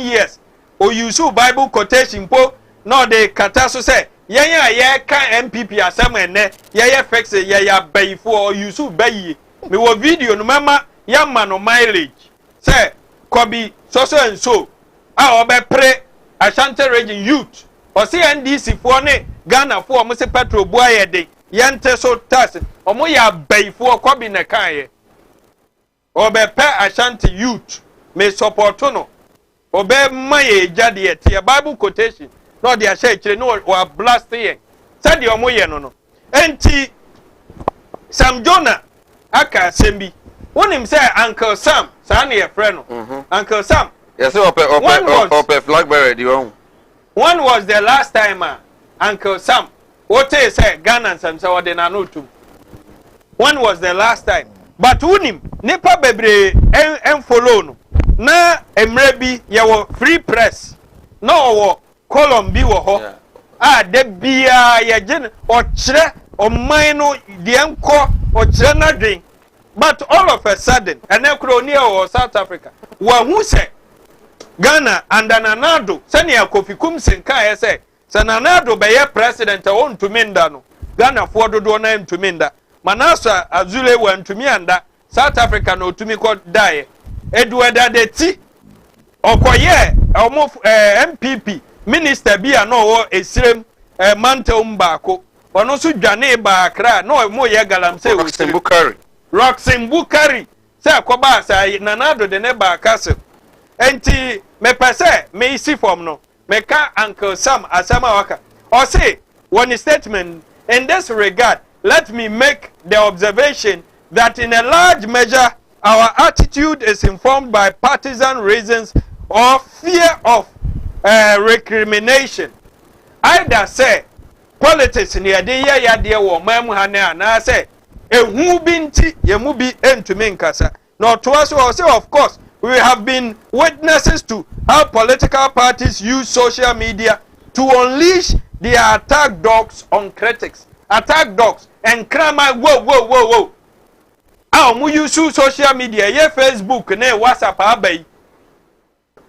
years o use Bible quotation po no de kata so say ye ka MPP asem ene ye fix ye bayifo o use bayi me wo video no mama yama no mileage say Kobi so and so a obe pre Ashanti region youth o say NDC fo ne Ghana fo mo se petrol bua ye de yente so tax o mo ya bayifo Kobi ne kan ye obe pe Ashanti youth me support no obe maye jade tie Bible quotation no de ahye kire no wa blast ye said the omoye no enti Sam Jonah aka sembi wonim say Uncle Sam sa na ye frɛ no Uncle Sam yes ope Blackberry di on when was the last time Uncle Sam what say Ghana Sam say ode na no tum when was the last time but wonim nipa bebre en follow no na emre bi ye wo free press no wo column bi wo ho de bia ye gin o kire o man no de enko o kire na dwen but all of a sudden enekro ni o South Africa wa hu se Ghana and Nanado se ne akofikum senka ye se Nanado be ye president o ntuminda no Ghana fo dodo na ntuminda Manasa Azule wa ntumi anda South Africa no tumi ko die Eduardo de ti okoye omo MPP minister bia no wo esirem mantom baako ono so dwane ba akra no mo ye galamse wo Roxin Bukari se akoba sai Nanado de ne ba kase enti me pese me isi form no me ka Uncle Sam asama waka o say one statement in this regard let me make the observation that in a large measure our attitude is informed by partisan reasons or fear of recrimination. Either say politics near the ya dear or mamuhana and I say a who binti yamubi entumi nkasa. Not to us or say of course we have been witnesses to how political parties use social media to unleash their attack dogs on critics. Attack dogs and crama whoa. How mu use social media ye Facebook ne WhatsApp abai.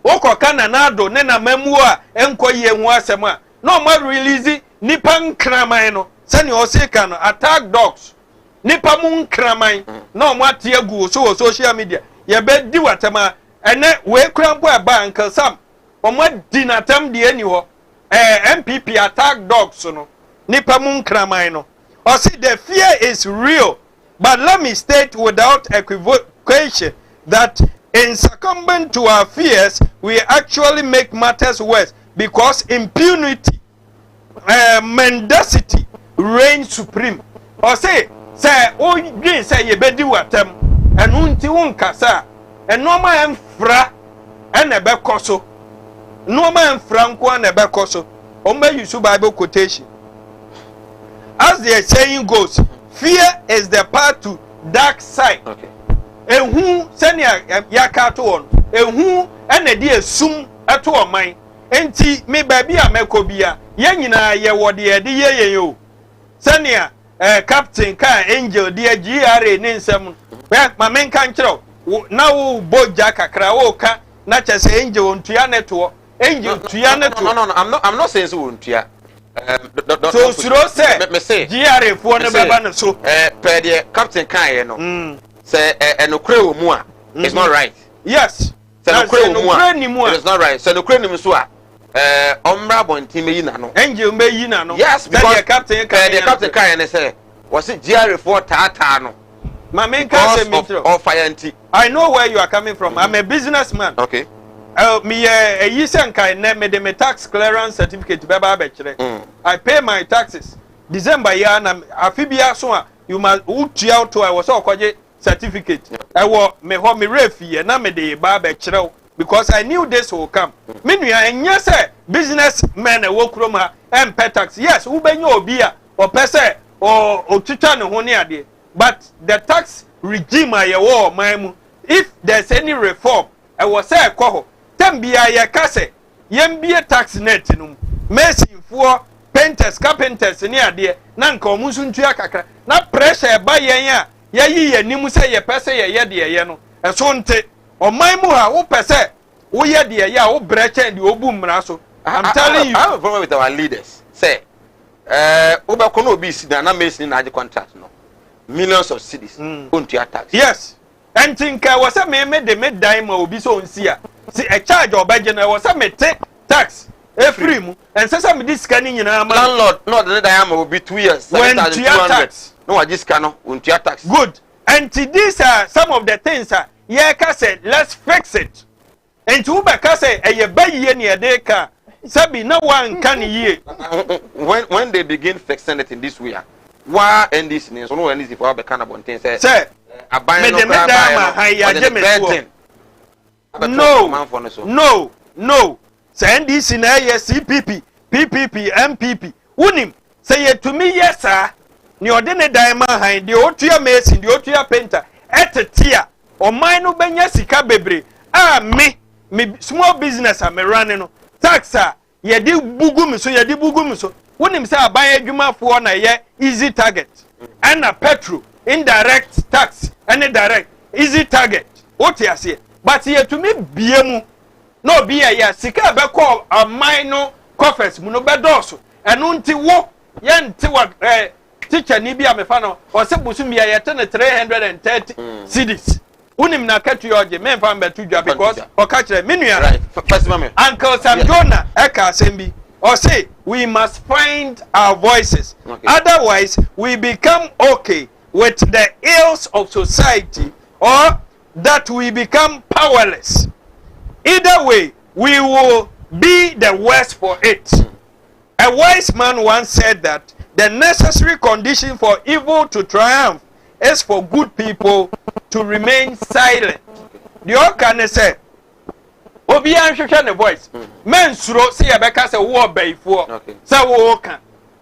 Oko kana nado ne na memua enko ye hu asema. No ma release nipa nkraman no. Sani o se ka no attack dogs. Nipa mu nkraman no ma tie gu so social media. Ye be di watama ene we krampo e ba Uncle Sam. O ma di natam de ani ho. MPP attack dogs no. Nipa mu nkraman no. O see the fear is real. But let me state without equivocation that in succumbing to our fears, we actually make matters worse because impunity, mendacity reigns supreme. Or say, oh, you say you bedi watem, and unti unkasa, and no man fra, and a bekoso, no man franco and a bekoso. Ombe you Bible quotation. As the saying goes, fear is the path to dark side. Okay. And who send ya kato on? And who and a dear sum at all mine? Enti me baby a mekobia. Yanina ye wadi de ye yo. Senia Captain Car Angel dear GRA Ninsem. Well, my main country. Now bo jaka kraoka, not as angel on Tianeto. Angel Tianeto. No, I'm not saying so on Tia. So Suro say GRA for never so per the Captain Kai no say no crew mua it's not right. Yes, say no crew mua it's not right. So no crew nimu so ombra bonti me yina no angel me yina no. Yes, because the Captain Kai and say was it GRA for tata no my main cousin of fire. I know where you are coming from. I'm a businessman. Okay. Me a yisen kai ne me de me tax clearance certificate beba bechere. I pay my taxes. December year na afibia so a you must uti out to I was all kwaje certificate. I wo me ho me refi na me de ba bechere because I knew this will come. Me nua enye say businessmen e wo krom ha em pay tax. Yes, wo benye obi a o pese o otwitwa ne ho ne ade. But the tax regime aye wo man mu if there's any reform I was say ko Tambia ya kase yembie tax net num mason for painters carpenters ni ade na nka omunsu ntua kakra na pressure ba yen a yayi yanim se ye pese ye de ye no eso nte oman mu ha wo pese wo ye de ye a wo breche de obu mra so. I'm telling you, I have a problem with our leaders. Say oba kono obi si na mason na age contract no millions of cedis ontua tax. Yes, and think was a me de me dime obi so onsia. See a charge or budget was a mete tax a free mu and say some this scanning in landlord not the diamond will be 2 years when tax no this cannot tax good and these are some of the things yeah said let's fix it and to say a bayi near de car sabi no one can ye when they begin fixing it in this way why and this news no any for the kind of things say I buy no. Send this in a CPP, PPP, MPP. Unim say it to me, yes, sir. Ni ordene diamond high, the Otia mason, the Otia painter, at a tier, or mine no benya sika bebre. Ah, me small business I'm running. Taxa, ye di bugum so ye di bugum so. Unim say I buy a juma for na ye easy target. And a petrol, indirect tax, and a direct easy target. What you say? But here to me biemu no be ya sika be call a minor coffers mu no be doso enu nti wo ye nti wa teacher ni bia me fa no o se busum bia ye 330 cedis unim na katu yoje me fa mbe tudwa because o ka kire menua Uncle Sam Jonah e ka sembi o say we must find our voices. Otherwise we become okay with the ills of society or that we become powerless. Either way, we will be the worse for it. A wise man once said that the necessary condition for evil to triumph is for good people to remain silent. The Okane said, obi an hwehwe ne voice men suro se ye beka se wo baifo se wo ka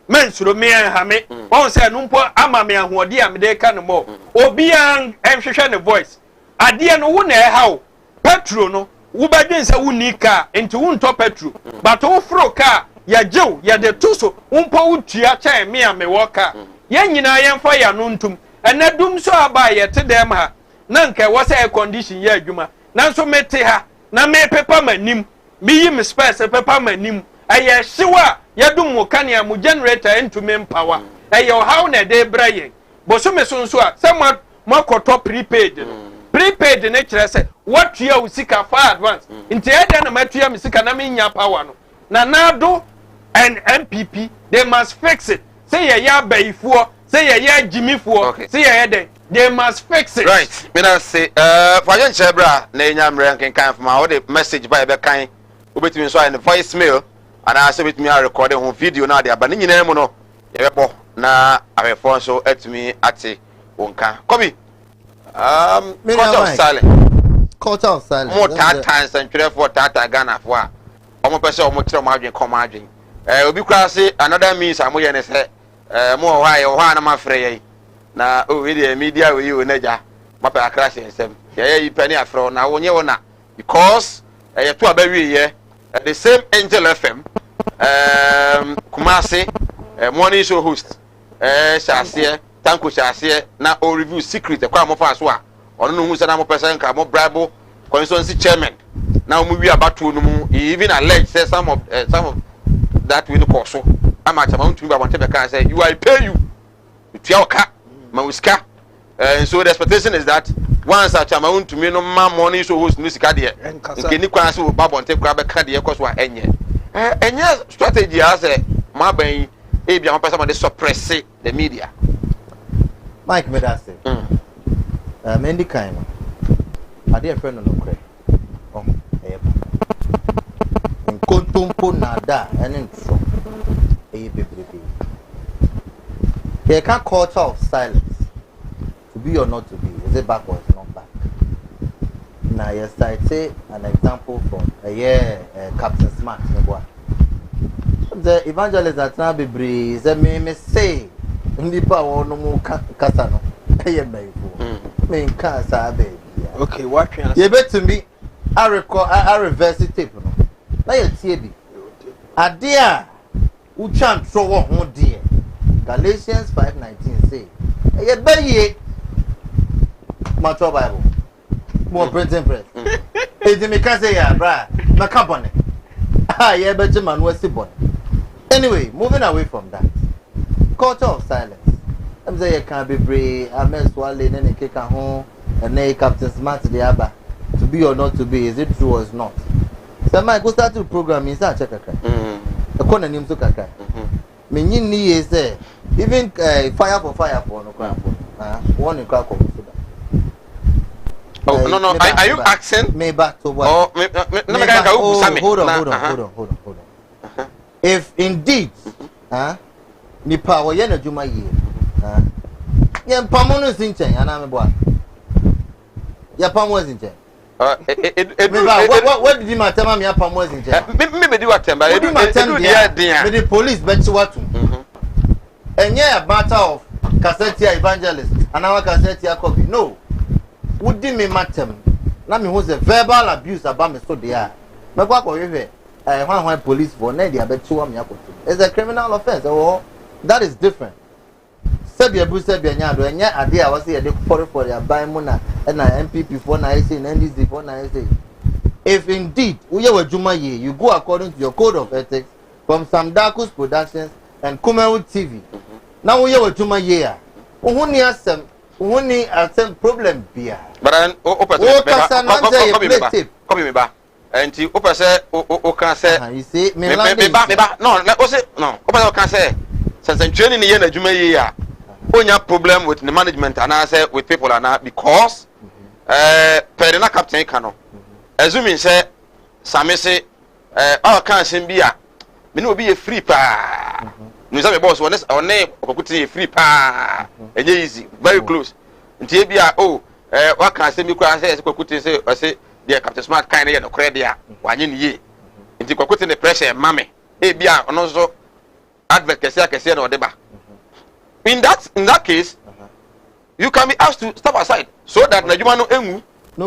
men suro me ha me won se numpo ama me ahoɔde a me de ka no mo obi an hwehwe ne voice ade no wo na ɛhaw petrol no wo badwen se wo ni ka enti wo ntɔ petrol but wo fro ka ya jew ya de tuso umpo utua cha me a me woka ye nyina ye mfa ya no ntum ena dum so aba ye te dem ha na nka wo say condition ye adwuma na so mete ha na me pepa manim me yi me space pepa manim aye hyewa ye dum wo kan ya mu generator into me power aye how na de braye bo so me so nso a se makoto prepaid prepaid ne kire se what you usika far advance nti e de na matua me sika na me nya power no na nado and MPP, they must fix it. Say ya baifuo, say ya jimifuo, say ya they must fix it. Right. Me na say for yon chebra na nyamre kan kan from all the message by be kan obetimi so in the voicemail and I say with me recording home video na dia ba ni nyina mu no ye bebo na afefo so etimi ate wonka. Kobi. Culture of silence. Culture of silence. More times and for tata Ghana for. Omo pese omo tire omo adwen kom adwen. Obi kura say another means amoye ne se mo why o ha na mafre ye na o we the media we you naja mapa akrash ensem ye yi pani afro na wonye wona because ye to abawi ye the same Angel FM Kumasi morning show host Shasie Tanko Shasie na o review secret e kwa mo fa so a ono no hu se na mo person ka mo bribe constituency chairman now we about to even allege say some of that will cost so I'm at amount to want to say you I pay you Tioka Mauska and so the expectation is that once at amount to me no money so who's music idea and can you class with Bob and take grab a card cost what any and yes strategy as a my brain a be person suppress the media Mike Medase Mendy kind my dear friend on the Kontumpo nada and intro a baby. Here can culture of silence to be or not to be. Is it back or is it not back? Now, yes, I say an example from Captain Smart. The evangelist at Nabi Breeze, the me say, in the power no more Casano. Me casa baby. Okay, what can you bet to me? I reverse the tape. Na ye tie bi ade a u chan trowo ho de Galatians 5:19 say ye baye macho bible mo printing press e me can say ya bra na company ye be je manu asibon anyway moving away from that culture of silence am say ye can be brave ameswale na keka ho na Captain Smart de aba to be or not to be is it true or is not. So my go start to program is a check a corner name to kaka. Meaning ni say even fire for no crap. One in crack. Oh no are you asking me back to what? Oh hold on. If indeed ni power ye na juma ye ye pamono sinchen ana me boa. Ya pamono sinchen. What did you matter me up on in jail? Maybe do what temper. The police bet you what and yeah, a matter of Cassetia evangelist and our Cassetia copy. No, would me matter? Now me was a verbal abuse about me so they are. My papa, I want police for Nadia bet you it's a criminal offense. Oh, that is different. Sebia Busebia Nyado, and yet idea was here for their buy Mona and MPP for NIC and NDC for NIC. If indeed we are Juma ye, you go according to your code of ethics from Samdakus Productions and Kumawood TV. Now we are Juma ye. Who has some problem beer. But then, copy me back. And you say, can say, you see, me back. No, let us say, no, Opa can say, since training the year, Juma ye. Only problem with the management and I say with people and that because Perina Captain Kano. Assuming say Sami say all can be a me no be a free pa. No say boss one or name put a free pa. Easy, very close. Until be what can say me say I say deɛ Captain Smart kind yɛ no korɛ deɛ wanye ne yie nti kwakote ne pressure mame ebia ɔno nso advert kɛseɛ na ɔde ba in that case you can be asked to step aside so that n'adwuma no engu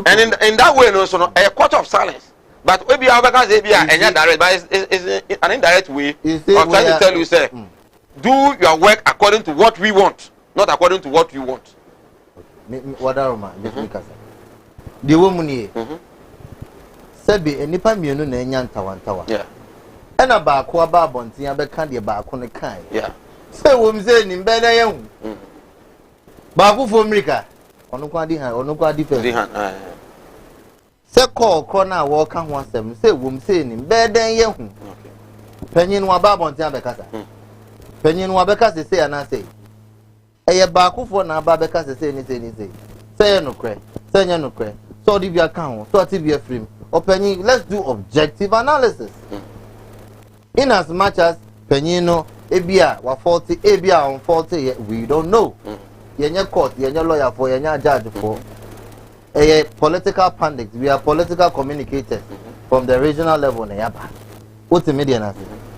and in that way no so no a quarter of silence but ebia obeka say ebia enya direct but is an indirect way of trying to tell you say do your work according to what we want not according to what you want. Wadaroma just make us the woman here sabi enipa mienu na enya ntawantawa yeah ena ba ko aba abonten abeka de ba ko ne kan yeah say wom say ni mbe na yehu ba ko fo America onu kwa di han onu kwa di fe say ko na wo ka ho asem say wom say ni mbe den yehu panyin wa ba abonten abeka sa panyin wa beka say ana say eye ba ko fo na ba beka say ni say no kre say nya no kre so di bi aka ho so ti bi afrim opanyin let's do objective analysis in as much as penino ebia wa 40 ebia on 40 we don't know yenye court yenye lawyer for yenye judge for political pundits we are political communicators from the regional level na yaba what the media na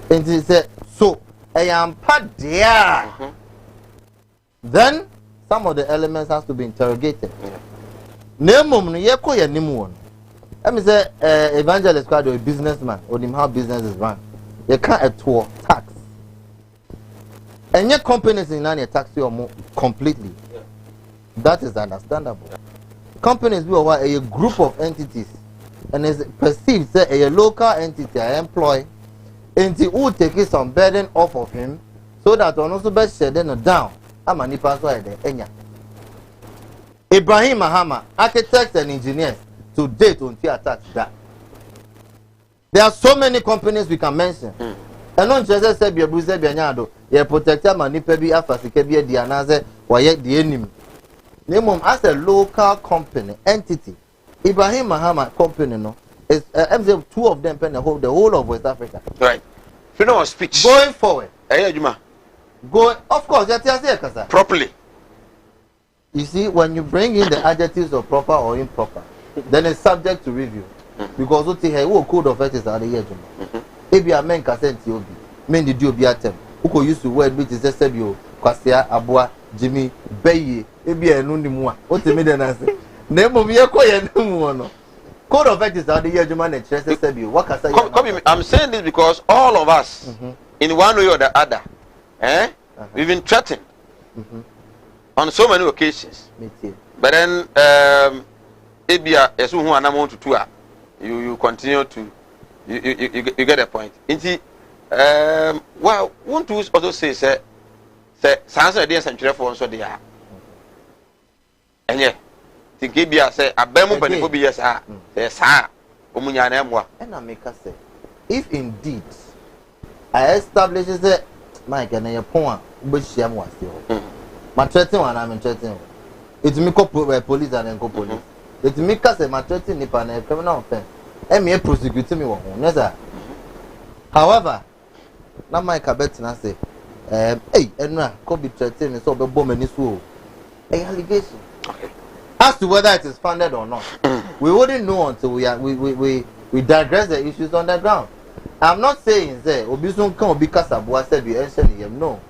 say say so am part there then some of the elements has to be interrogated nemum no ye ko ye nimu won let me say evangelist kwado a businessman or him how business is run you can't a tour tax and your companies in any tax you more completely that is understandable companies we are a group of entities and is perceived say a local entity I employ entity who take some burden off of him so that on also best share them down I'm an ipaso there enya Ibrahim Mahama architects and engineers to date on fear tax that there are so many companies we can mention and on just say be bruise be anyado ye protector manipa bi afasike bi di anaze waye di enim nemum as a local company entity Ibrahim Mahama company no is MZ two of them pen the whole of West Africa right freedom of speech going forward adwuma go of course you say kasa properly you see when you bring in the adjectives of proper or improper then it's subject to review because what the code of ethics are the year if you are men consent obi men the obi atem who use the word which is sebio kwasia aboa Jimmy beye ebi enu ni mu a what the media na say na emom ye ko ye nemu no code of ethics are the year juma na chere sebio what kasa I'm saying this because all of us in one way or the other we've been threatened on so many occasions but then ebia esu hu anam to you continue to you get the point inti well want to also say sansa dey century for so dey enye think ebia say abamu banifo bi yes say omunya na emwa na make say if indeed I establish say Mike na your pon be shia mo ase ma threaten one am threaten it me call police and go police it me ka say ma threaten nipa na criminal offense me prosecute me wo ho no sir however na Mike abet na say enu a ko be threaten me so be bomb ani so allegation as to whether it is founded or not we wouldn't know until we digress the issues on the ground. I'm not saying say obi sun kan obi kasa bo say be ention him no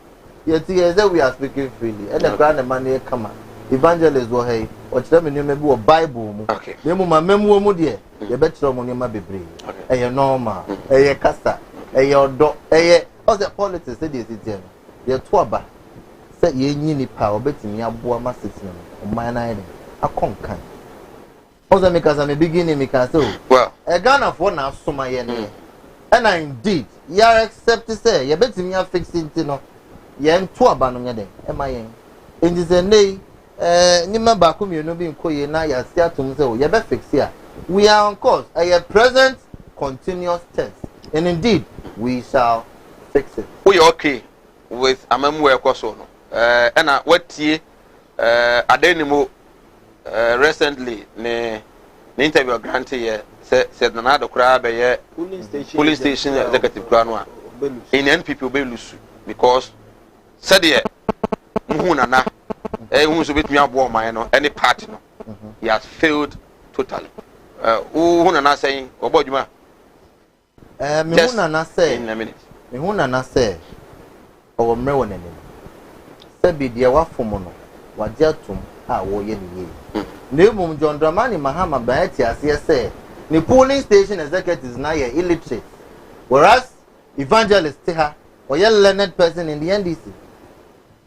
yet here say we are speaking freely and the grand man here come evangelist wo hey o kire me nyoma bi wo bible mu me mu ma memu mu de ye be kire mo nyoma bebre eye normal eye kasa eye odo eye o say politics say dey sit here ye to aba say ye nyi nipa obetimi aboa ma sitin o man na ide akonkan o say me kasa me beginning me kasa well Ghana for na asoma ye ne and indeed you are accept say you betimi ya fix it no ye nto aba no nyede e ma yen enti say nei ni member ko mienu bi nkoye na ya sia atum say ye be fix here we are on course a present continuous tense and indeed we shall fix it we okay with amamu ekoso no and watie adenimo recently ne interview granted here said na do kra be ye police station executive kra no a in NPP be lose because said ye muhu na who so betimi abo man no any party no he has failed totally who na say obo djuma me hu na say in a minute me hu na say owo mre wonanim se bi de wafom no wagye atum a wo ye ne ye na emum John Dramani Mahama ba ati ase say the polling station executives now are illiterate, whereas evangelists ha or a learned person in the NDC.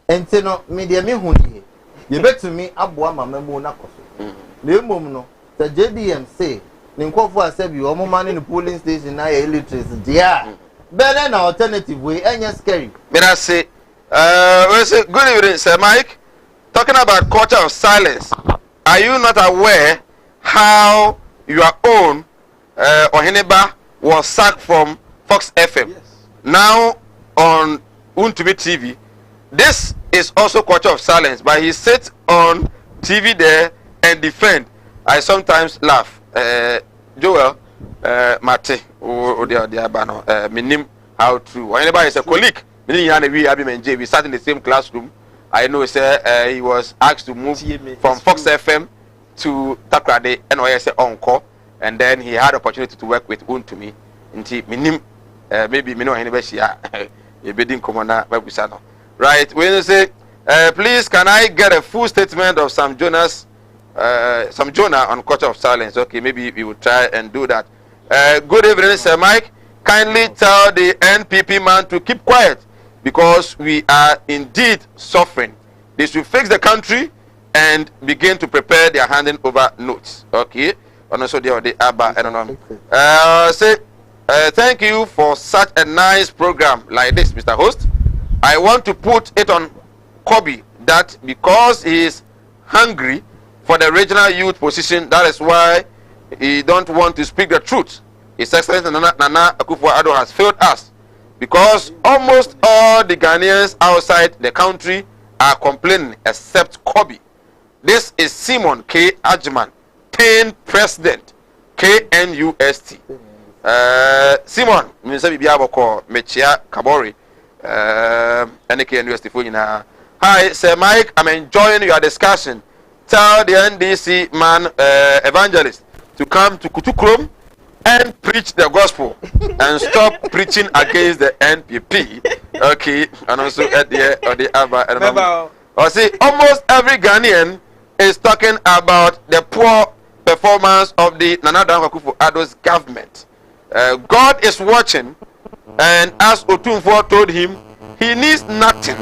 And so no media me hundi. You bet to me abwa mama mo na koso. Le mum no the JDM say ninkofo asebi o mo man in the polling station now are illiterate. Dia better an alternative way and scary. But I say good evening Sir Mike, talking about culture of silence. Are you not aware how your own Oheneba was sacked from Fox FM? Yes. Now on Untumi TV. This is also culture of silence, but he sits on TV there and defend. I sometimes laugh. Joel Mate minim how to Oheneba is a colleague. We sat in the same classroom. I know he was asked to move from Fox FM to Takrade NYS Onko, and then he had opportunity to work with Untumi. Minim maybe me know anybody a bidding commander Babusano. Right, when you say please can I get a full statement of some Jonah on culture of silence? Okay, maybe we will try and do that. Good evening, Sir Mike. Kindly tell the NPP man to keep quiet because we are indeed suffering. They should fix the country and begin to prepare their handing over notes. Okay. And also the Abba, I don't know. Say, thank you for such a nice program like this, Mr. Host. I want to put it on Kobe that because he is hungry for the regional youth position, that is why he don't want to speak the truth. His Excellency Nana Akufo-Addo has failed us because almost all the Ghanaians outside the country are complaining except Kobe. This is Simon K. Ajman, 10th President, KNUST. Simon, Mr. Biaboko, Mechia Kabori, and KNUST for you now. Hi, Sir Mike, I'm enjoying your discussion. Tell the NDC man, evangelist, to come to Kutukrum and preach the gospel and stop preaching against the NPP. Okay, and also at the Abba. Or see, almost every Ghanaian is talking about the poor performance of the Nana Akufo-Addo's government. God is watching, and as Otumfuo told him, he needs nothing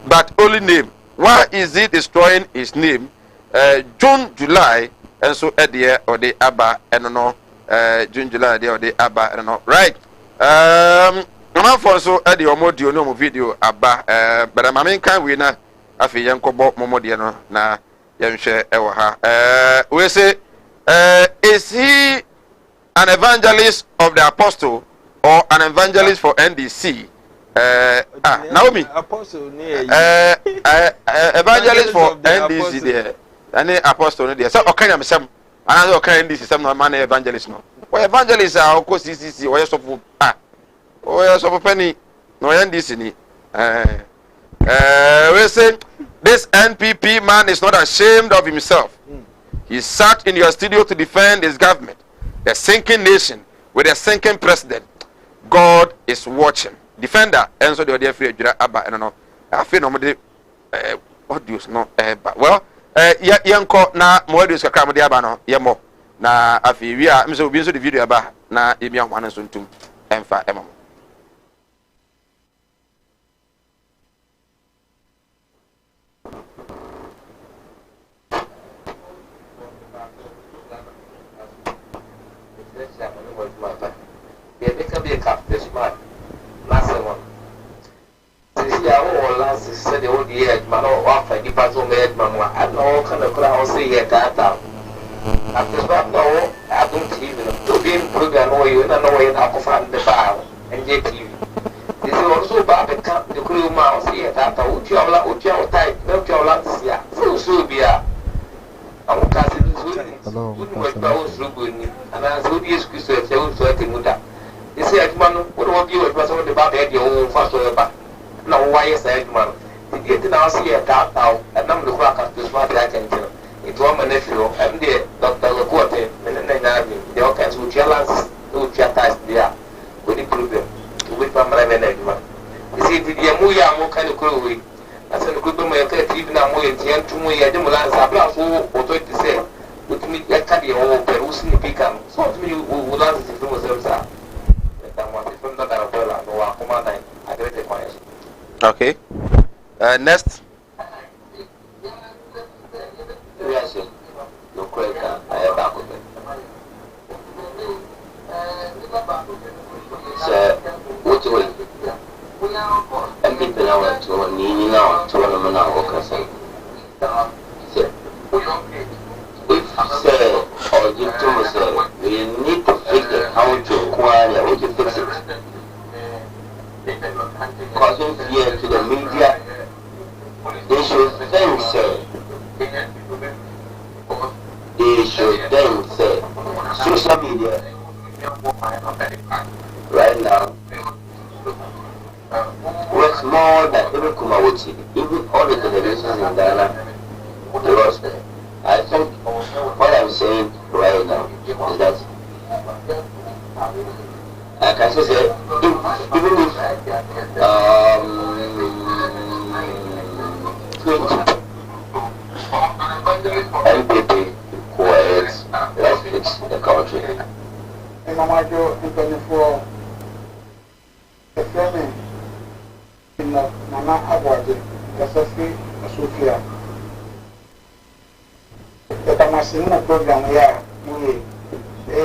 but only name. Why is he destroying his name? June, July, and so at the or the Abba, I don't know. June, July, or the Abba, I don't know. Right. I'm for so at the Omodio no video Abba, but I'm in kind winner. I feel young Kobo Momodiano na Yamshe Ewaha. We say, is he an evangelist of the apostle or an evangelist for NDC? Naomi, apostle, evangelist for NDC there. Any apostle there. So, okay, I'm some another kind NDC, some man evangelist no. Well, evangelists are of course CCC or so or so penny no NDC ni. We say this NPP man is not ashamed of himself. He sat in your studio to defend his government, the sinking nation with a sinking president. God is watching. Defender, and so the other free Abba, I don't know. I feel nobody audios no well, yanko na moedios kakama de abano, yamo. Na afi we are so the video aba na emia one and suntum emfa emamo. Said the old year, man, or offer the puzzle made man. I know kind of crowd say here that after that, no, I don't even to be in program or you know in Aquafan the file and JTV. This is also about the camp, the crew mouse here that Uchiala type, no Jolansia, full Subia. I'm casting and I saw the excuse to a muda. They said, man, what will you was on the back your own first over? No, why is that man? The get now see a dark now, and I'm the crack of this one that I can tell. It was my nephew, and the Dr. Lacote, and then I jealous, no theaters there. With the problem, with my mother and everyone. You see, the Yamuya more kind of away. I said, good to my even a more than 2 more years, the Mulan Sabla, or to say, with me, I can't be all Perusian Picam. So to me, would answer if it was there. From the Arabella, no, I command I get the question. Okay. Next. Yes, no question. I have back with it. Sir, what way? And people now to Nini now to one man now, okay, if say or you to say we need to fix it, how to acquire, how to fix it. Causing fear to the media, they should then say, social media right now works more than every Kumawood TV, even all the televisions in Ghana. Because I think what I'm saying right now is that I can say even if MPP quiet, let's fix the country. Mama Joe, in 24, the family in the Nana Award, the Sophie, Sophia. The Tamasina program here,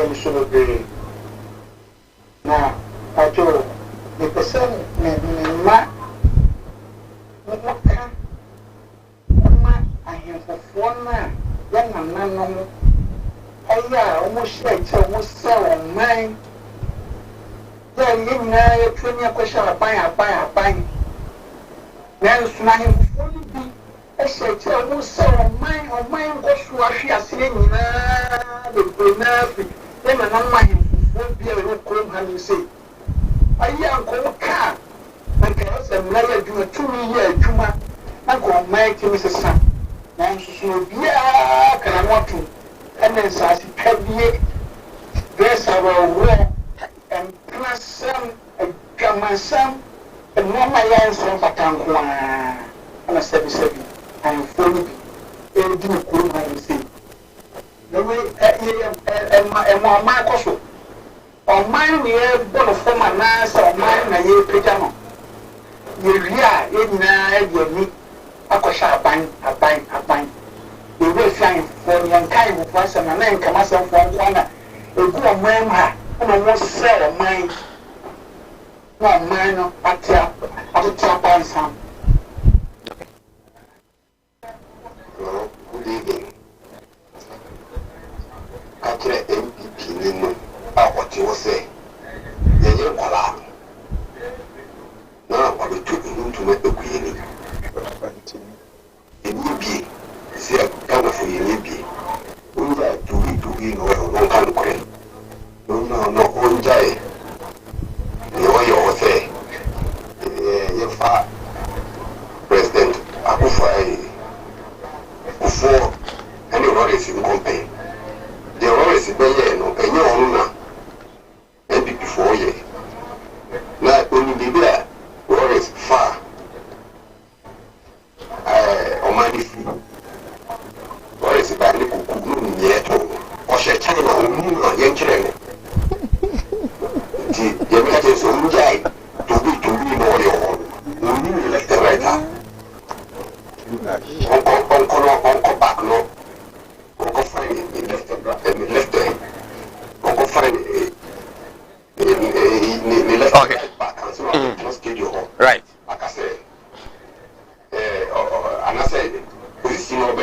we should be. Now, I told the person, Ma, I have for 4 man, young man, almost like almost so mine. Then you know, a premier question of buying. Now, smiling for me, I said, almost so mine or mine was Russia saying, the Brunel, then an mind won't be a little cold, and say, a young cold car, and cause a layer do a 2-year Juma, I go make Mrs. Sam. Now, so yeah, can I want to? And then says heavy dress our war and plus some a gamma some and no my answer for Tanqua and a 77. I am fully a do good man say. The way and my coso or mine we have one of former nice or mine a year pajama. You rear in your meat a kosha a bind. We will fly for young kind of person and then come us from one. A good man, and I was sell mine. No mine at the top on some. Good evening. After MPP, what you will say. You're allowed. Now, what we took him to make the queen. It would be. See a powerful baby. We are doing well, no country. No, one day. You say, your father, President Akufo, before any worries in company. The worries in Bayano, and your owner, and before ye. Not only be there, worries far. On my feet. Or is it by the Kuku yet? Or shall China or young children? The Americans who died to be more your own. You left the writer. Uncle back, no. Uncle find it left the Uncle find it left back and so just get you home. Right. Like I said, and I said, position of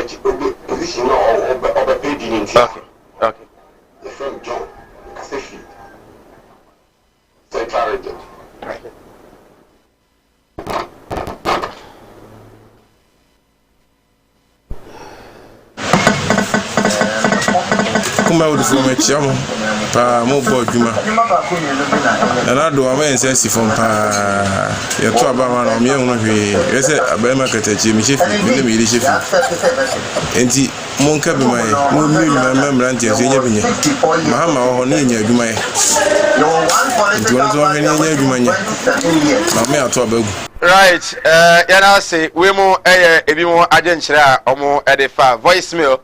a baby in Okay. Okay. The friend John, Casafi, Central Region. Kumawood so much, pa mo bo adwuma na do amen si fon pa ye to aba ma no me hu no hwe ese abema katachi mi chefi mi mi ri chefi enti mon ka bi mai mo mi ma mrantie so nya binye mahama ho ne nya adwuma ye enti won to hwe ne nya adwuma nya na me ato abagu right yana say we mo ebi mo agenchire a omo edefa voicemail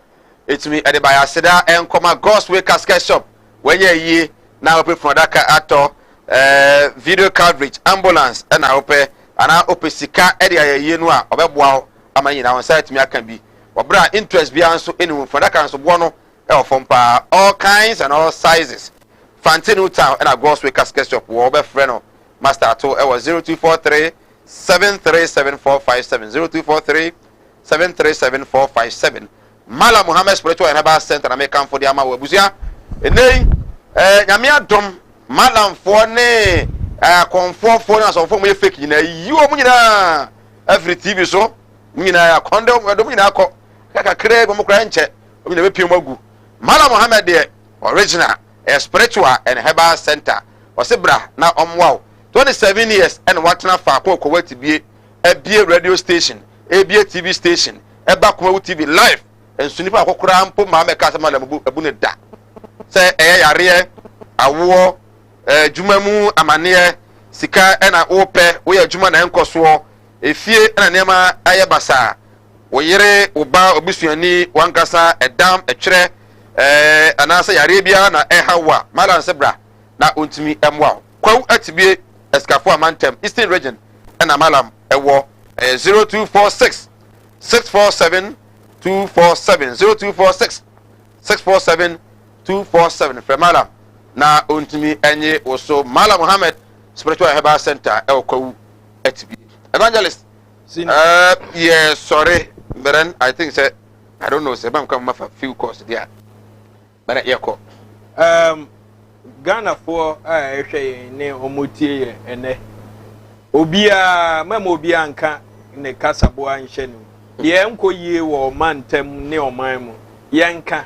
etumi ede by aseda enkoma gospel casket shop wenye yi na ope from daka ato video coverage ambulance na ope ana ope sika ede ayi no a obeboa amanyi na won site mi aka bi obra interest bia nso enu from daka nso bo no e ofompa all kinds and all sizes Fantinu town na gospel casket shop wo obefre no master ato e was 0243 7374457 0243 7374457 Mala Muhammad Spiritual and Herbal Center na make for the ama wabusia enei nyame adom malam for ne konfo for na so for me fake nyina yi o nyina every TV so nyina ya kondo adom nyina akọ kaka kre bo mokra nche o nyina bepiem agu Mala Muhammad de original Spiritual and Herbal Center osebra na omwa 27 years and watna fa ko wati bie ebie radio station ebie TV station eba Kumawood TV live ensunipa akokora mpo ma meka sama abu ne da se yare awo jumamu amane sika na ope wo ya juma na enkoso efie na nema aye basa wo yere oba obusuani wankasa edam etwere anasa yare bia na hawa malan sebra na ontimi emwa kwaw atibie eskafo amantem eastern region na malam ewo 0246 647 247 0246 647 247 Fremala na ontimi enye oso Mala Muhammad Spiritual Herbal Center Elkwawu atbi evangelist yes sorry but I think say I don't know say bam come ma few course there but yeko Ghana for ehwe ne omotie ene obia mama obia nka ne kasabo anhye no ye nko yie wo mantem ne oman mu ye nka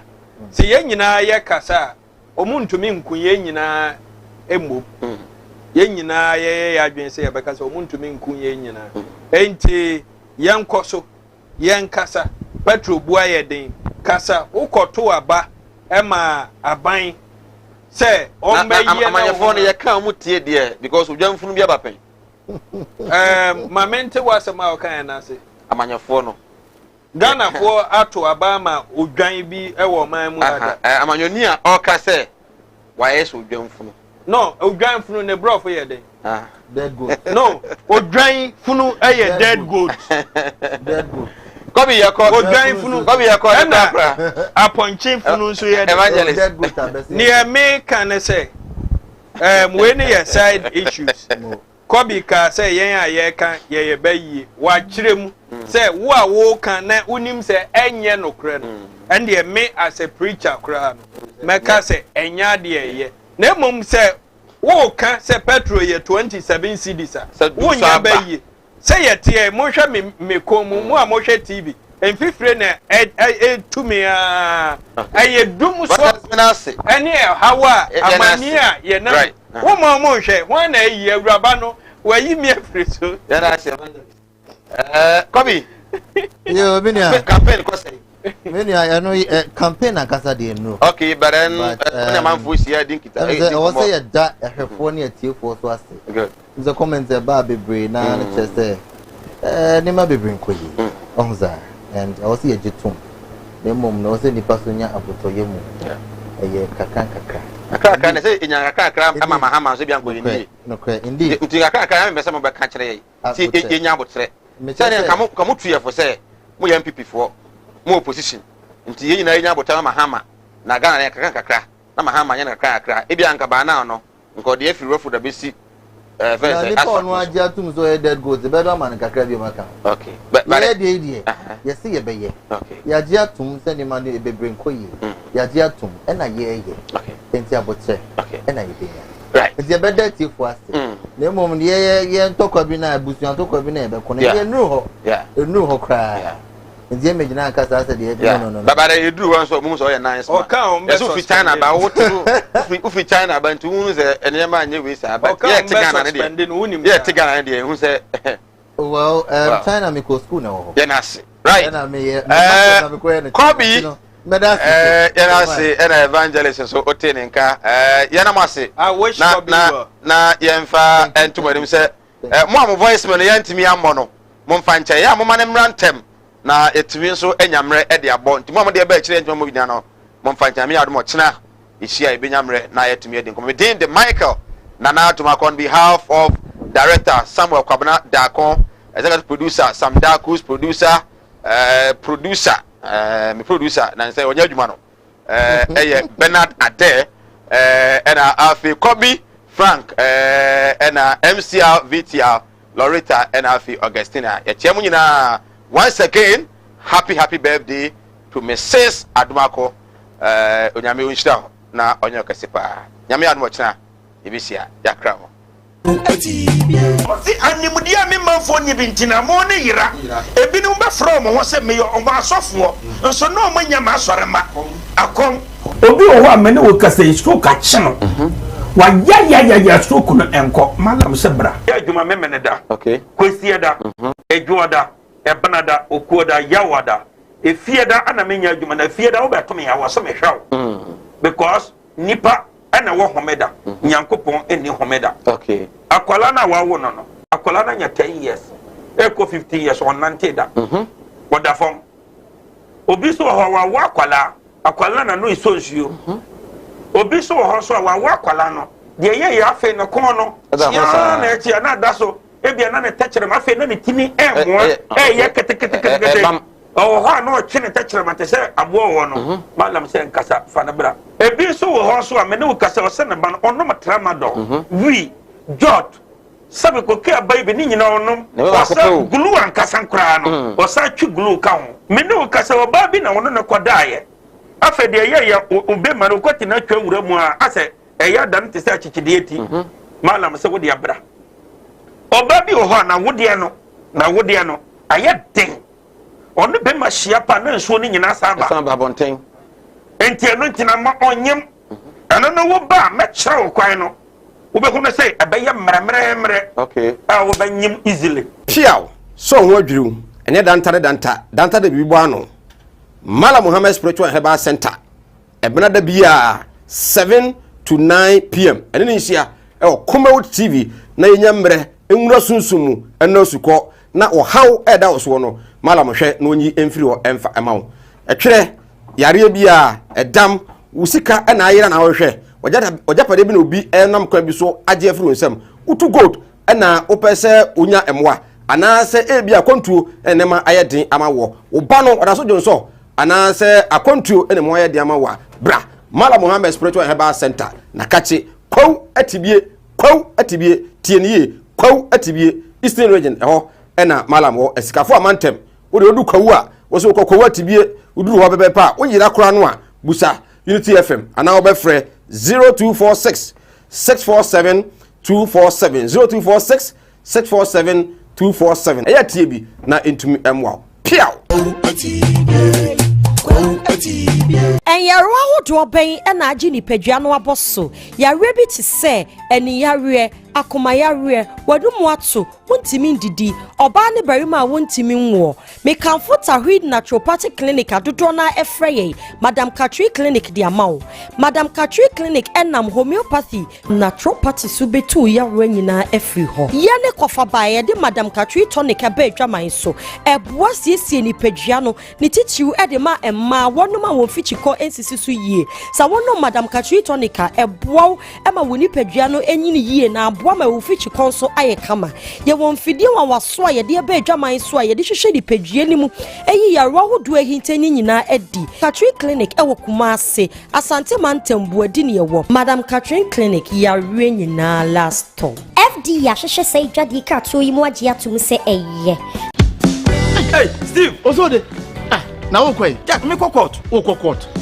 se ye nyina ye kasa omuntumi nkunye nyina emmom ye nyina ye adwen se ye bekasa omuntumi nkunye nyina enti ye nkoso ye nkasa petro bua ye den kasa ukoto aba ema aban se ombe ye na amanyefo ne ye ka omutie de because odwamfunu bi abapen mamente wasema o kan na se amanyefo no Ghana for ato abama odwan bi ewo man mu ada amanyoni a oka se wayeso odwanfunu no odwanfunu ne brofo ye den dead goat no odwan funu eye dead goat kobi yako odwan funu kobi yako na aponche funu so ye dead goat abese ne me kan se we ne ye side issues Kobi ka say yen aye kan ye bayi wa kirem say wo a wo kan na unim say enye no kre no and ye me as a preacher kra no meka say enya de ye na mum say wo kan say petrol ye 27 cedis wo nya bayi say ye tie mo hwe me komu mo a mo hwe TV enfifre na to me aye dum so ene hawa amania ye na wo mo hwe won na yi awuraba no wa yi mi afriso yara se kobi yo minia campaign ko say minia no campaign akasa de no okay but then na manfo sia dinkita o say ya da ehwefo ne atiefo so ase good the comments ba bebre na chese ne ma bebre nkoyi onza and o say ya jitum ne mom no say nipa so nya abotoye mu eye kakra akaka na say inya kakra ama mahama so bia nkoyi ni no kre indeed nti kakra me se mo be ka kire ye ti inya abotre say ne kamu tuyefo say mo ya MPP fo mo opposition nti ye nyina inya abotama mahama na Ghana ne kakra na mahama nya na kakra e bia nka ba na no nko de afiri rofu da besi verse aso no aja tum so e dead goat be do man kakra bi maka okay but ye see ye be ye okay ya aja tum se ni man e bebre nkoyi ya aja tum e na ye okay enti abotre okay e na ye be right enti e be dead ti fu ase na mom ye ntokwa bi na abusuan ntokwa bi na e be ko na ye nuru ho yeah nuru ho kra Ndi me jina kasa asa de no. Baba dey do one so mum so ye nice. O kan o fi China ba wo u fi China ba ntu hu se ene ma anye we sa ba ye te Ghana ne de. Ye te Ghana ne de hu se well, China me go school now. Ye na se. Right. Na me Kobi yana se ena evangelist so otene nka yana mase na yemfa entumodem se mo am voice me yantimi ammo no mo mfa nche ya mo mane mrantem na etimi so enyamre e de abo ntimo mo de ba kire ntimo mo bina no mo mfa nche me ya do mo chena ehia e benyamre na yetimi de nko me din de Michael Nana to on behalf of director Samuel Kwabena Dakon, executive producer Sam Dakus, producer me producer na say onye adwuma no Bernard Ade and Afi Kobi Frank and MCR VTR Loretta and Afi Augustina. Yechemu nyina once again happy birthday to Mrs. Adumako onyame unshira na onye okasipa. Nyame adum ochina ebisia yakra mo. Oti animudia me manfo nye bintina mo ne yira ebinu be from ho se me yo omo asofo nso no mo nya ma asorema akom obi wo amene wo kasa isko ka chino wa ya stroke no enko malam se bra ya adwuma memene da okay kwesi da ejuoda ebanada okuoda yawada efieda ana menya adwuma na fieda wo beto me ya wo so me hwaw because nipa ana wo homeda nyankopon eni homeda okay akwala na wawo no akwala na nya 10 years eko 50 years on nanteda oda fom obi so ho wa akwala na no isonsuo obi so ho so wa akwala no de ye ya fe no kon no ya na echi na da so ebia na ne techere ma fe na ne tini emo ye kete oh ha no chine techere ma te se abo wo no malam se nkasa fa na bra ebi so ho so amene wo kasa o se na ba no ono matrama do wi jot sabe ko ke baby ni nyina onom osa glue ankasa nkra no osa twi glue ka ho mene wo kasa o ba bi na wono ne kodaye afede ye obe ma no kwati na twa wura mu a ase eya dan te se achichide eti malam se wo de abra oba bi o ho na wode no aye den onu be ma hia pa na nsuo ni nyina saba bonten enti eno ntina ma onyem eno no wo ba me kire wo kwan no wo be ko say abeye mremre okay wo ba nyim easily piao so ho adwuru ene danta de bibo ano Mala Muhammad Spiritual Herbal Center ebena da bia 7 to 9 p.m. ene ni hia Kumawood TV na yenyamre enwura sunsumu ena suko na ohaw eda oso no mala mohwe na onyi emfiri o emfa emawo etwere yare bia edam usika ena ayira na wohwe ojapade bi na obi enam kwa bi so age afiri onsam utu gold ena opese onya emwa anase ebia kontuo enema ayeden amawo oba no odaso jonso anase akontuo enema ayeden amawa bra Mala Muhammad Spiritual Herbal Center na kache kwau atibie tienie kwau atibie Eastern Region eho ena malam wo esikafo amantem wo de odu kwawu a wo so kwawu atibie uduru ho bebe pa wo yira kora no a busa Unity FM ana wo be frɛ 0246 647 247 0246 647 247 eya tie bi na entumi emwa piao Enyaruwa hodo ben na agi nipadua no aboso yare bi ti se eni yare akoma yare wadumu ato wontimi ndidi oba ne barima wontimi nwo mekanfo tahid naturopathic clinic adodo na efreye Madam Katri clinic di amawo Madam Katri clinic enam homeopathy naturopathy subetu yare nyina efri ho ye ne kofa bae de Madam Katri tonic aba adwaman so eboa siesie nipadua no ne titiw ede ma emma wonoma won fichiko ensisi so yie sa wono Madam Katri tonica eboa ema woni padua no enyini yie na aboa ma wo fichiko so aye kama ye won fidie wa waso ye de aba adwaman so ye de hwehwe di padua ni mu eyi yarwa hodo ahintani nyina edi Katri clinic ewo Kumase Asante Mantembu adi ne yewo Madam Katri clinic yarwe nyina last time FD ya hwehwe sei dwade ka to yi mu agye atum se eye Hey Steve osode na wo kwai jack me court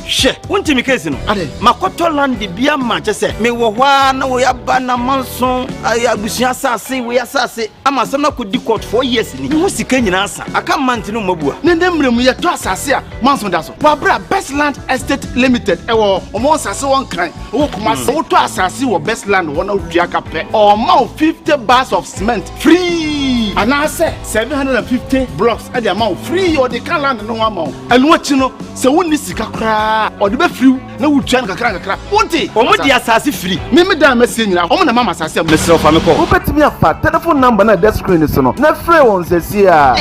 she wonti me case no ade makoto land bia ma chese me wo hwa na wo yaba na manso abusia asase we asase ama sam na kodi court 4 years ni wo sika nyina asa aka mant no mabua ne ndemrem ye to asase a manso da so wa bra Best Land Estate Limited ewo omo asase won kan wo kuma so to asase wo Best Land wona otua kape o ma 50 bars of cement free and I say 750 blocks at the amount free or the can land no amount and what you know so woni sika kra or the be free na wutua kakra wonti omo di asase free me da message nyina omo na mama asase am mesrɛ fa me ko wo betimi afa telephone number na desk screen so no na free won sesi a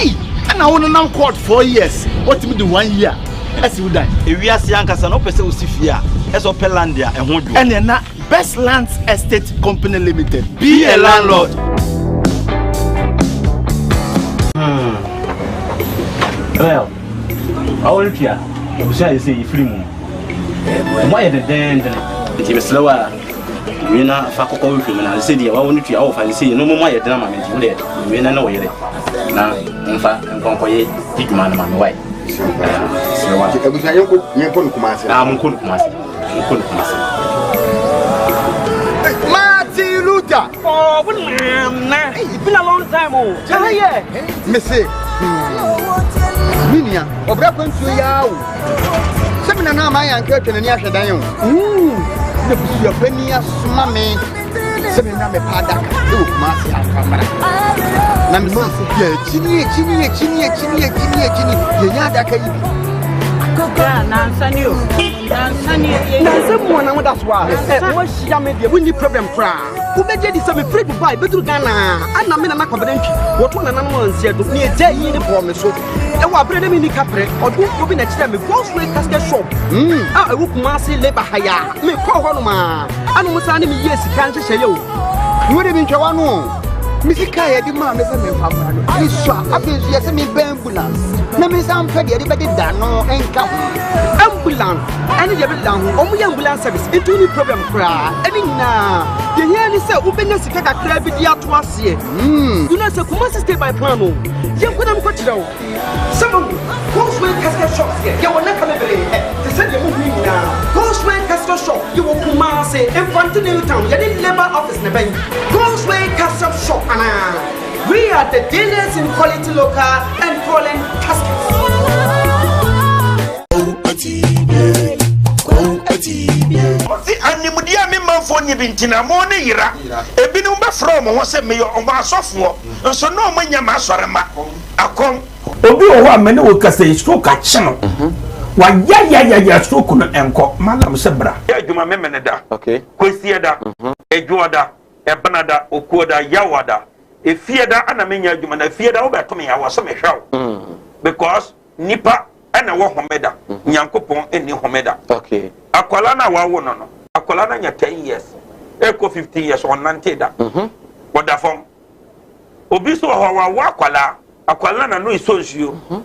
and I want to court 4 years what me do 1 year as you die ewiase ankasa no pese osifia eso pelandia ehwo dwo ene na Best Lands Estate Company Limited be a landlord. Well, I want you to say free moon. Why the den the slower we na fa ko ko film na say dia wa wonu tua wo fa say no mo ma ye den ma me ji wo de we na no yere na mfa nkonkoye diguma na ma me wai slower ebusa yenko nkumase munko nkumase oh, it's been a long time. Oh, yeah. Missy, Minia, or Brapon to Yao. 7 and 9 and 13 and Yasha Dion. Your penny, mammy. 7 and 9 Padak, look, Marcia, camera. Chini, someone that's why. What's Yammy? We need problem crowd. Who made this some free to buy better Ghana? And I'm in a confidential. What one and one said to me a day in the promise. And what bread in the capre or do open next time a ghost way casket shop. I would massy labor higher. Me call one man. I know what's enemy. Yes, can't say you. You would have been Chawano. Missy Kaya, the man is a man. I saw a bit yes, me ambulance. No, Miss Ampedi, everybody done no and come. Ambulance, and you have done only ambulance service. It's only problem cry. And now, the year is a openness to get a crab with the atlas here. You know, so come stay by Plano. You couldn't put it out. Someone, Ghostway Castle Shop here. You will not come every day. To send the movie now. Ghostway Castle Shop, you will come and say, in front of Newtown, you didn't labor office in the bank. Ghostway Castle Shop. We are the dealers in quality local and foreign caskets. The animudia member for Nibintina Mone Yira, a binumba from was a mayor of our software, and so no mania masorama. A come. Obi o wa mene wo kase stroke a channel. Wa ya stroke no enko malam sebra. Ya juma memene da. Okay. Kwesi da. Ejuada, ebanada, okuoda, yawada. Efieda ana menya adwuma na efieda wo betome ya waso me hwaw because nipa ana wo homeda nyankopon eni homeda. Okay. Akwala na wa wo no akwala na nya 10 years eko 15 years on nanteda wada fom obi so ho wa akwala na no isonsuo